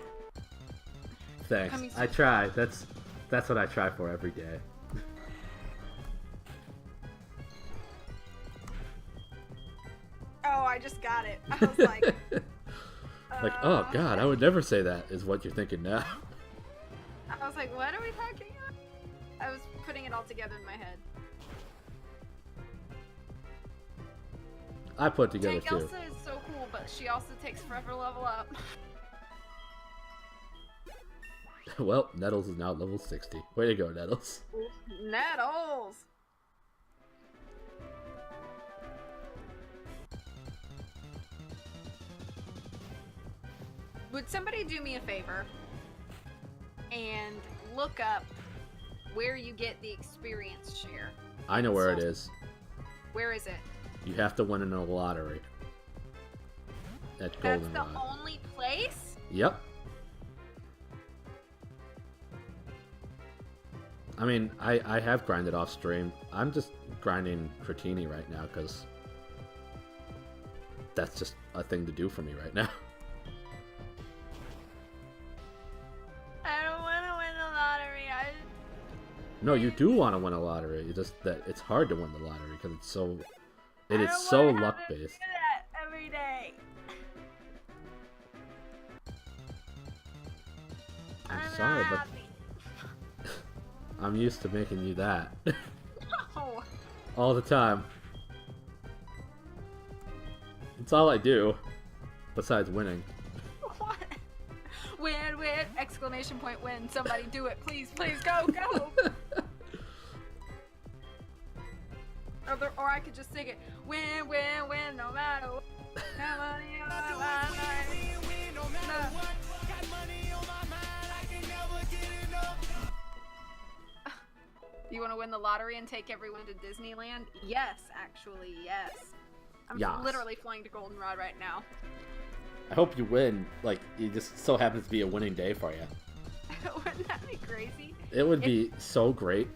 Thanks. I try. That's what I try for every day. Oh, I just got it. I was like... like, oh god, I would never say that, is what you're thinking now. like, what are we talking about? I was putting it all together in my head. I put together Tank too. Elsa is so cool, but she also takes forever to level up. Well, Nettles is now level 60. Way to go, Nettles. Nettles! Would somebody do me a favor and look up where you get the experience share? I know where it is. Where is it? You have to win in a lottery. At That's Goldenrod. the only place? Yep. I mean, I have grinded off stream. I'm just grinding Cretini right now because that's just a thing to do for me right now. I don't want to win the lottery. No, you do want to win a lottery. It's just that it's hard to win the lottery because it's so I is don't so wanna have luck to do based. that every day. I'm not sorry, but happy. I'm used to making you that No. all the time. It's all I do, besides winning. What? Win, win! Exclamation point win. Somebody do it. Please, please, go, go! Or I could just sing it. Win, win, win, no matter what. Got money on my mind. You want to win the lottery and take everyone to Disneyland? Yes, actually, yes. I'm Yes. literally flying to Goldenrod right now. I hope you win. Like, it just so happens to be a winning day for you. Wouldn't that be crazy? It would be so great.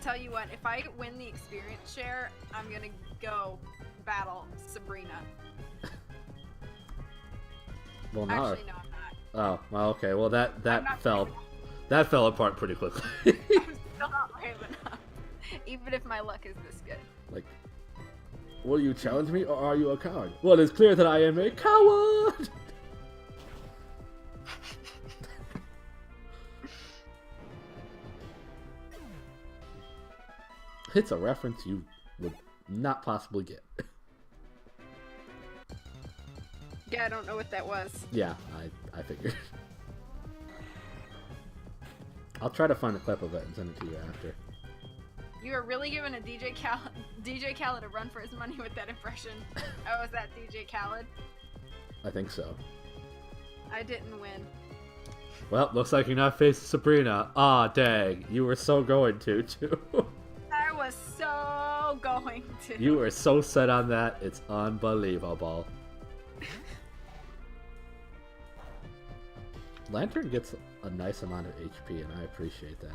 Tell you what, if I win the experience share, I'm gonna go battle Sabrina. Well, now. Actually, no, I'm not. Oh, well, okay. Well, that I'm not fell brave that fell apart pretty quickly. I'm still not brave enough. Even if my luck is this good. Like, will you challenge me or are you a coward? Well, it's clear that I am a coward. It's a reference you would not possibly get. Yeah, I don't know what that was. Yeah, I figured. I'll try to find a clip of it and send it to you after. You are really giving a DJ Khaled a run for his money with that impression. Oh, was that DJ Khaled? I think so. I didn't win. Well, looks like you're not facing Sabrina. Ah, dang. You were so going to, too. I was so going to. You were so set on that, it's unbelievable. Lantern gets a nice amount of HP, and I appreciate that.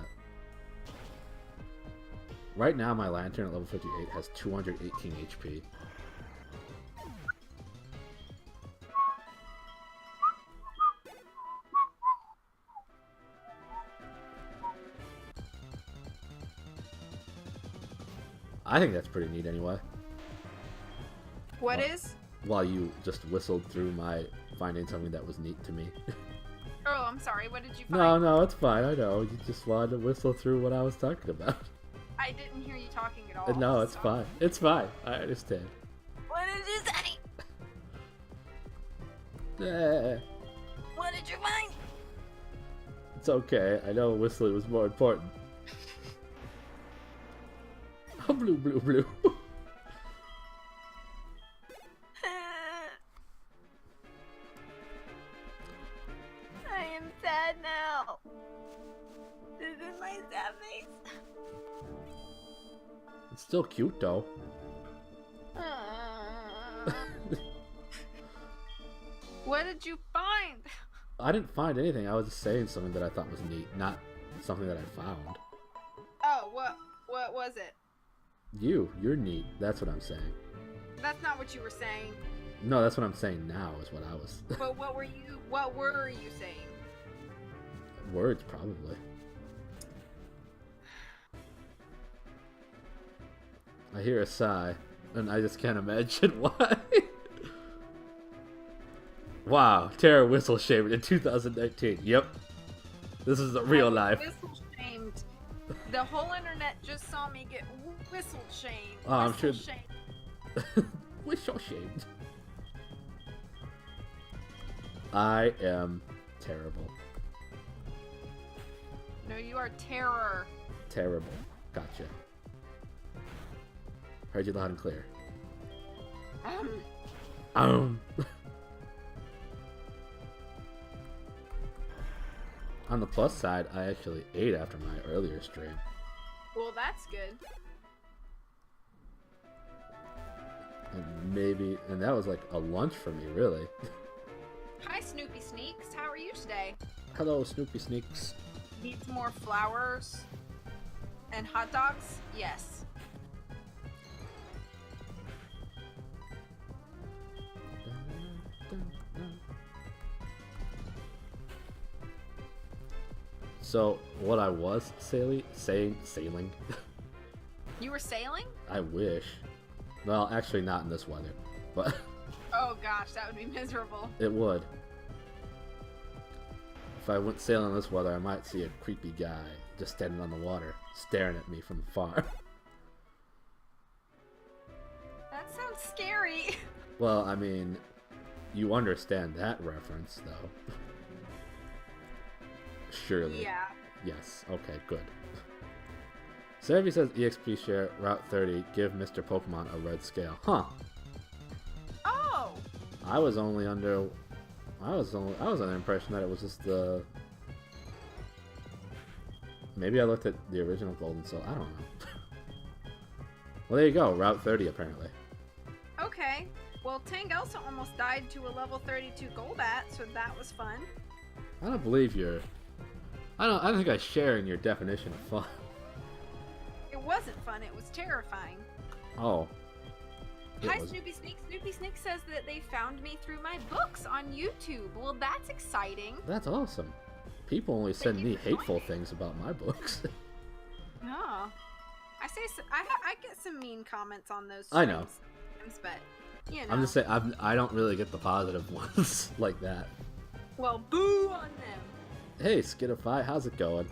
Right now, my Lantern at level 58 has 218 HP. I think that's pretty neat anyway. What is? While you just whistled through my finding something that was neat to me. Oh, I'm sorry. What did you find? No, it's fine. I know. You just wanted to whistle through what I was talking about. I didn't hear you talking at all. No, it's so- fine. It's fine. I understand. What did you say? Eh, What did you find? it's okay. I know whistling was more important. Oh, blue, blue, blue. I am sad now. This is my sad face. It's still cute, though. What did you find? I didn't find anything. I was just saying something that I thought was neat, not something that I found. Oh, what was it? You're neat. That's what I'm saying. That's not what you were saying. No, that's what I'm saying now is what I was. But what were you saying? Words, probably. I hear a sigh, and I just can't imagine why. Wow, Terror Whistle Shaman in 2019. Yep. This is the real life. Whistle shamed. The whole internet just saw me get whistle shamed. Oh, I'm Whistle sure- shamed. We're so shamed. I am terrible. No, you are terror. Terrible. Gotcha. Heard you loud and clear. On the plus side, I actually ate after my earlier stream. Well, that's good. And that was like a lunch for me, really. Hi, Snoopy Sneaks. How are you today? Hello, Snoopy Sneaks. Needs more flowers and hot dogs? Yes. So, what I was sailing? You were sailing? I wish. Well, actually not in this weather, but Oh gosh, that would be miserable. it would. If I went sailing in this weather, I might see a creepy guy just standing on the water, staring at me from afar. That sounds scary. Well, I mean, you understand that reference, though. Surely. Yeah. Yes. Okay, good. Servy says EXP share, Route 30, give Mr. Pokemon a red scale. Huh. Oh! I was under the impression that it was just the... Maybe I looked at the original Golden Soul. I don't know. Well, there you go. Route 30, apparently. Okay. Well, Tangelsa almost died to a level 32 Golbat, so that was fun. I don't believe you're... I don't think I share in your definition of fun. It wasn't fun, it was terrifying. Oh. Hi, Snoopy Sneak. Snoopy Sneak says that they found me through my books on YouTube. Well, that's exciting. That's awesome. People only send me hateful things about my books. Oh. I get some mean comments on those I know. streams, but, you know. I'm just saying, I don't really get the positive ones like that. Well, boo on them. Hey, Skidify, how's it going?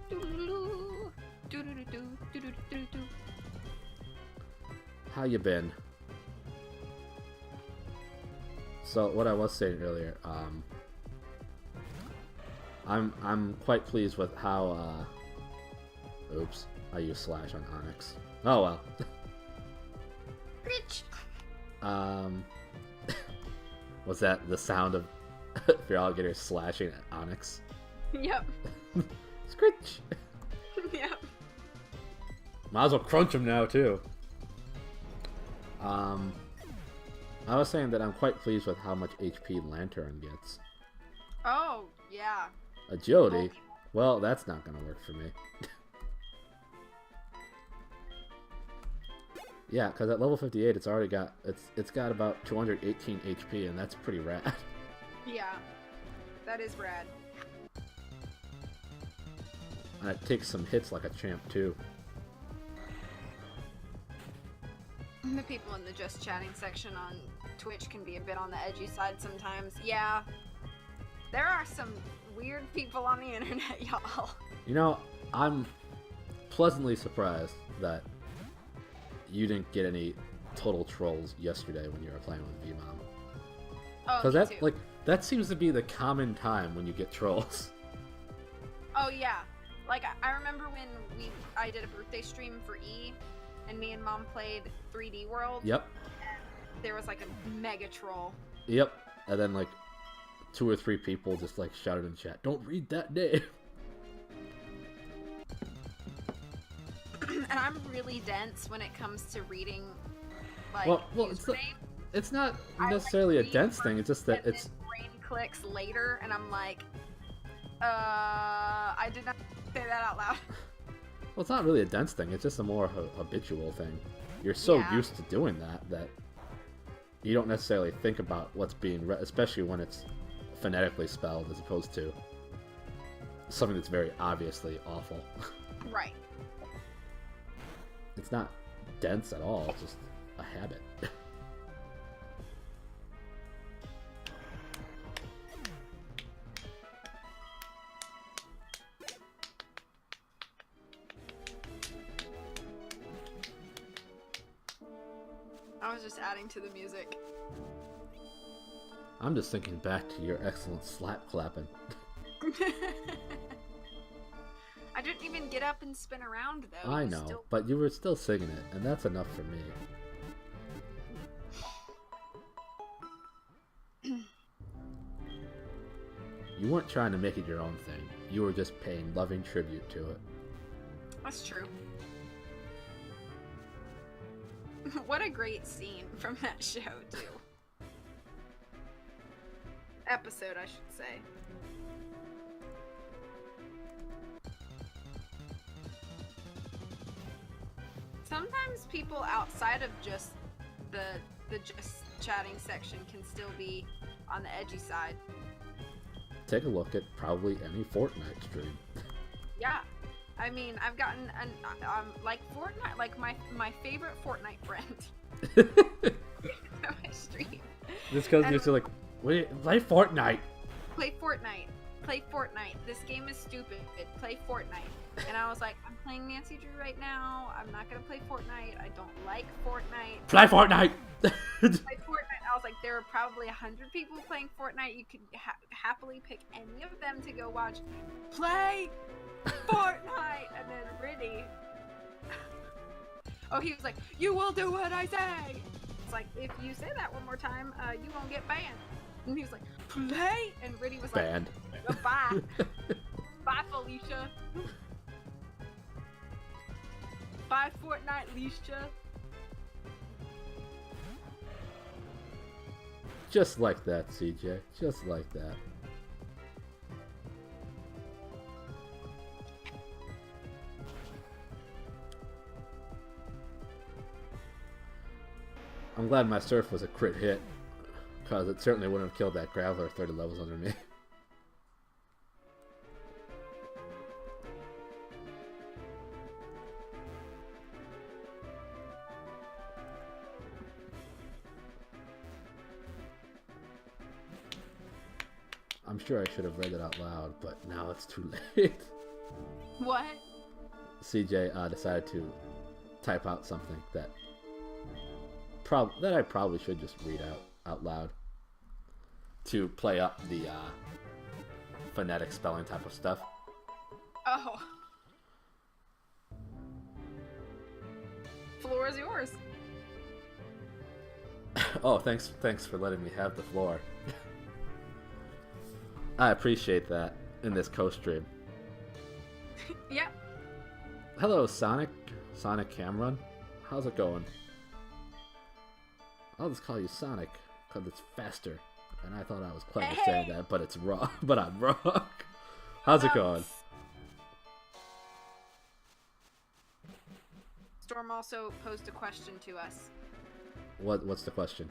Doo-doo-doo. Doo-doo-doo-doo. Doo-doo-doo-doo. How you been? So what I was saying earlier, I'm quite pleased with how oops, I used slash on Onyx. Oh well. Rich. Was that the sound of Fearalligator slashing at Onyx? Yep. Scritch! Yep. Might as well crunch him now too. I was saying that I'm quite pleased with how much HP Lantern gets. Oh, yeah. Agility? Well, that's not gonna work for me. Yeah, because at level 58 it's already got it's got about 218 HP, and that's pretty rad. Yeah. That is rad. And it takes some hits like a champ too. The people in the just chatting section on Twitch can be a bit on the edgy side sometimes. Yeah. There are some weird people on the internet, y'all. You know, I'm pleasantly surprised that you didn't get any total trolls yesterday when you were playing with VMom. Oh, Because me that too. that seems to be the common time when you get trolls. Oh, yeah. Like, I remember when I did a birthday stream for E, and me and Mom played 3D World. Yep. There was, like, a mega troll. Yep. And then like 2 or 3 people just like shouted in chat, "Don't read that name." And I'm really dense when it comes to reading, like, Well, username. it's not I, like, necessarily a read dense thing. It's just that and it's then brain clicks later, and I'm like, I did not say that out loud. well, it's not really a dense thing. It's just a more habitual thing. You're so Yeah. used to doing that you don't necessarily think about what's being read, especially when it's phonetically spelled as opposed to something that's very obviously awful. Right. It's not dense at all. It's just a habit. I was just adding to the music. I'm just thinking back to your excellent slap clapping. I didn't even get up and spin around though. I know, but you were still singing it, and that's enough for me. You weren't trying to make it your own thing. You were just paying loving tribute to it. That's true. What a great scene from that show, too. Episode, I should say. Sometimes people outside of just the just chatting section can still be on the edgy side. Take a look at probably any Fortnite stream. Yeah. I mean, I've gotten like Fortnite, like my favorite Fortnite friend. On my stream. This goes to like, wait, play Fortnite. Play Fortnite. Play Fortnite. This game is stupid. Play Fortnite. And I was like, I'm playing Nancy Drew right now. I'm not gonna play Fortnite. I don't like Fortnite. Play Fortnite. Play Fortnite. I was like, there are probably 100 people playing Fortnite. You could happily pick any of them to go watch. Play Fortnite. And then Riddy. Oh, he was like, you will do what I say. It's like, if you say that one more time, you won't get banned. And he was like, play. And Riddy was like, banned. Bye. Bye, Felicia. Bye, Fortnite, Leisha. Just like that, CJ. Just like that. I'm glad my surf was a crit hit, because it certainly wouldn't have killed that Graveler 30 levels under me. I'm sure I should have read it out loud, but now it's too late. What? CJ decided to type out something that I probably should just read out loud to play up the phonetic spelling type of stuff. Oh. Floor is yours. Oh, thanks for letting me have the floor. I appreciate that in this co-stream. Yep. Hello, Sonic Cameron. How's it going? I'll just call you Sonic because it's faster, and I thought I was clever saying that, but it's wrong. But I'm wrong. How's it going? Storm also posed a question to us. What's the question?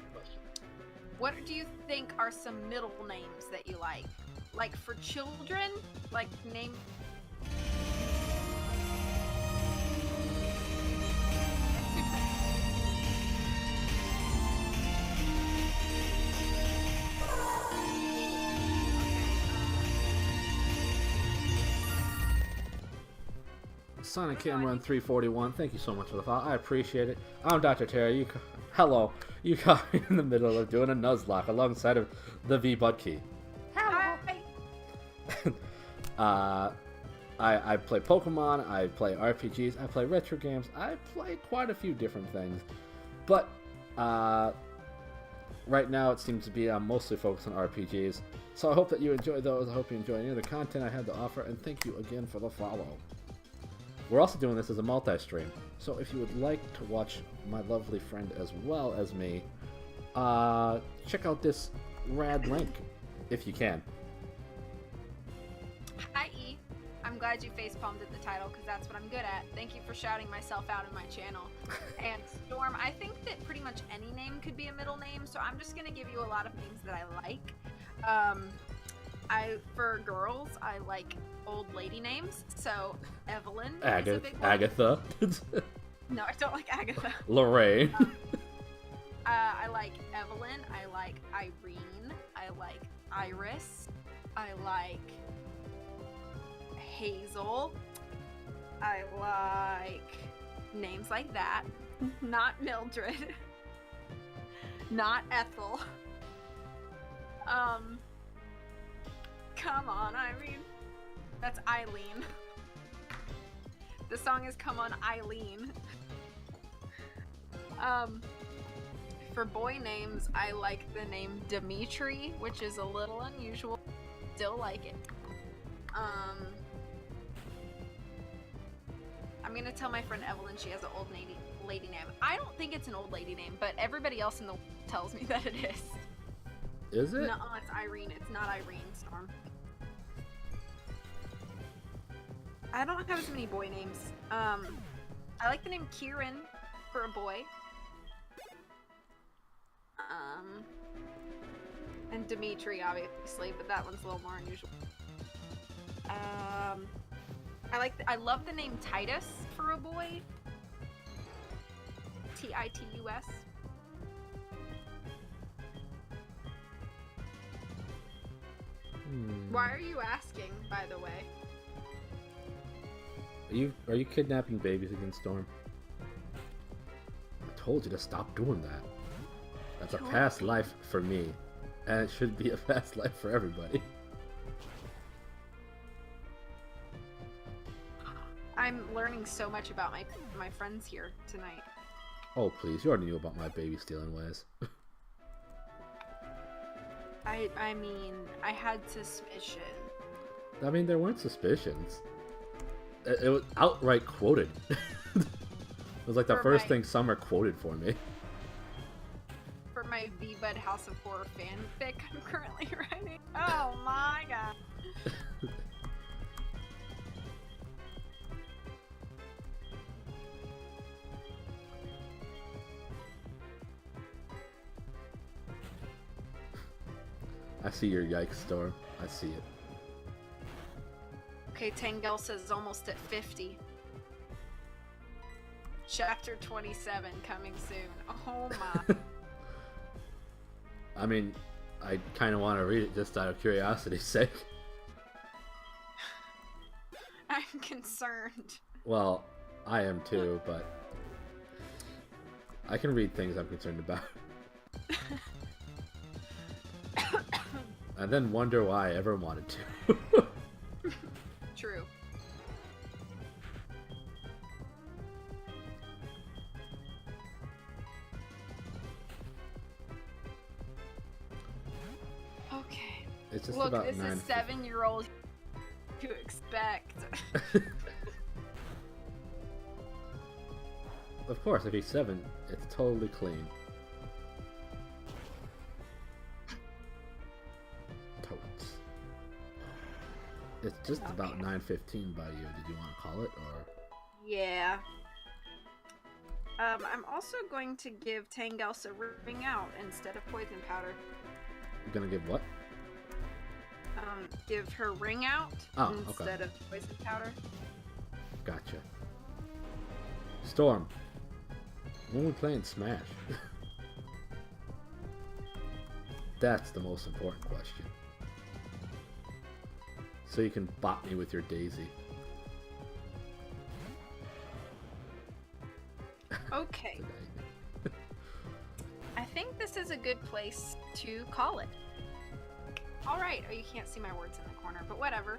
What do you think are some middle names that you like? Like for children? Like name... Sonic Cameron 341, thank you so much for the follow. I appreciate it. I'm Dr. Terry. Hello. You caught me in the middle of doing a Nuzlocke alongside of the Vbudkey. Hi. I play Pokemon, I play RPGs, I play retro games, I play quite a few different things. But right now it seems to be I'm mostly focused on RPGs. So I hope that you enjoy those. I hope you enjoy any of the content I had to offer, and thank you again for the follow. We're also doing this as a multi-stream, so if you would like to watch my lovely friend as well as me, check out this rad link, if you can. Hi, E. I'm glad you facepalmed at the title, because that's what I'm good at. Thank you for shouting myself out in my channel. And Storm, I think that pretty much any name could be a middle name, so I'm just going to give you a lot of names that I like. For girls, I like old lady names, so Evelyn is a big one. Agatha. No, I don't like Agatha. Lorraine. I like Evelyn, I like Irene, I like Iris, I like Hazel, I like names like that. Not Mildred. Not Ethel. Come on, I mean, that's Eileen. The song is Come On Eileen. For boy names, I like the name Dimitri, which is a little unusual. Still like it. I'm gonna tell my friend Evelyn she has an old lady name. I don't think it's an old lady name, but everybody else in the world tells me that it is. Is it? No, it's Irene. It's not Irene, Storm. I don't have as many boy names. I like the name Kieran for a boy. And Dimitri, obviously, but that one's a little more unusual. I love the name Titus for a boy. Titus. Why are you asking, by the way? Are you kidnapping babies again, Storm? I told you to stop doing that. That's a past life for me, and it should be a past life for everybody. I'm learning so much about my friends here tonight. Oh please, you already knew about my baby stealing ways. I mean, I had suspicion. I mean, there weren't suspicions. It was outright quoted. It was like the first thing Summer quoted for me. For my Vbud House of Horror fanfic I'm currently writing. Oh my god. I see your yikes, Storm. I see it. Okay, Tangel says almost at 50. Chapter 27 coming soon. Oh my. I mean, I kind of want to read it just out of curiosity's sake. I'm concerned. Well, I am too, but I can read things I'm concerned about. And then wonder why I ever wanted to. True. Okay. It's just look, about this 9. is 7-year-old to expect. Of course, if he's 7, it's totally clean. Totes. It's just about 9:15 by you. Did you want to call it, or? Yeah. I'm also going to give Tangels a ring out instead of poison powder. You're gonna give what? Give her ring out instead of poison powder. Gotcha. Storm, when we playing Smash? That's the most important question. So you can bop me with your Daisy. Okay. I think this is a good place to call it. Alright, oh, you can't see my words in the corner, but whatever.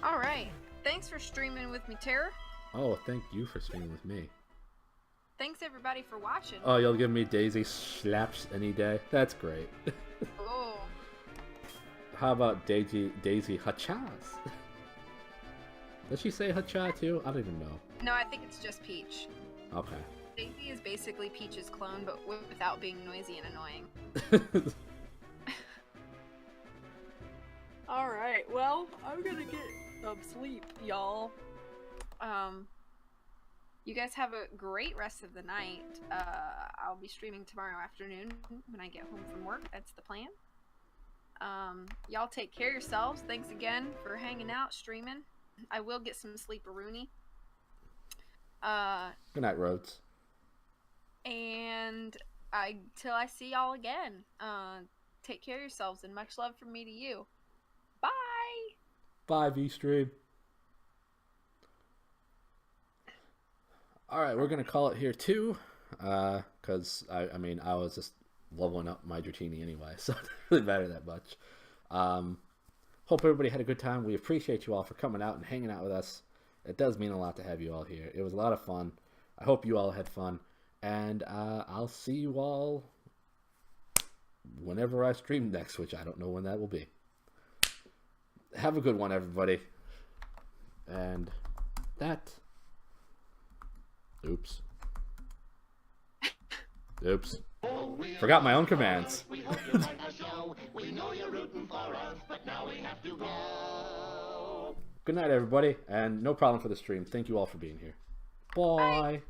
Alright, thanks for streaming with me, Tara. Oh, thank you for streaming with me. Thanks everybody for watching. Oh, you'll give me Daisy slaps any day? That's great. Oh. How about Daisy Hachas? Does she say Hacha too? I don't even know. No, I think it's just Peach. Okay. Daisy is basically Peach's clone, but without being noisy and annoying. Alright, well, I'm gonna get some sleep, y'all. You guys have a great rest of the night. I'll be streaming tomorrow afternoon when I get home from work. That's the plan. Y'all take care of yourselves. Thanks again for hanging out, streaming. I will get some sleep-a-rooney. Good night, Rhodes. And till I see y'all again, take care of yourselves and much love from me to you. Bye! Bye, V-Stream. Alright, we're gonna call it here too. because I mean, I was just leveling up my Dratini anyway, so it didn't really matter that much. Hope everybody had a good time. We appreciate you all for coming out and hanging out with us. It does mean a lot to have you all here. It was a lot of fun. I hope you all had fun, and I'll see you all whenever I stream next, which I don't know when that will be. Have a good one, everybody. And that... Oops. Oops. Forgot my own commands. We hope you like our show. We know you're rooting for us, but now we have to go. Good night, everybody, and no problem for the stream. Thank you all for being here. Bye. Bye.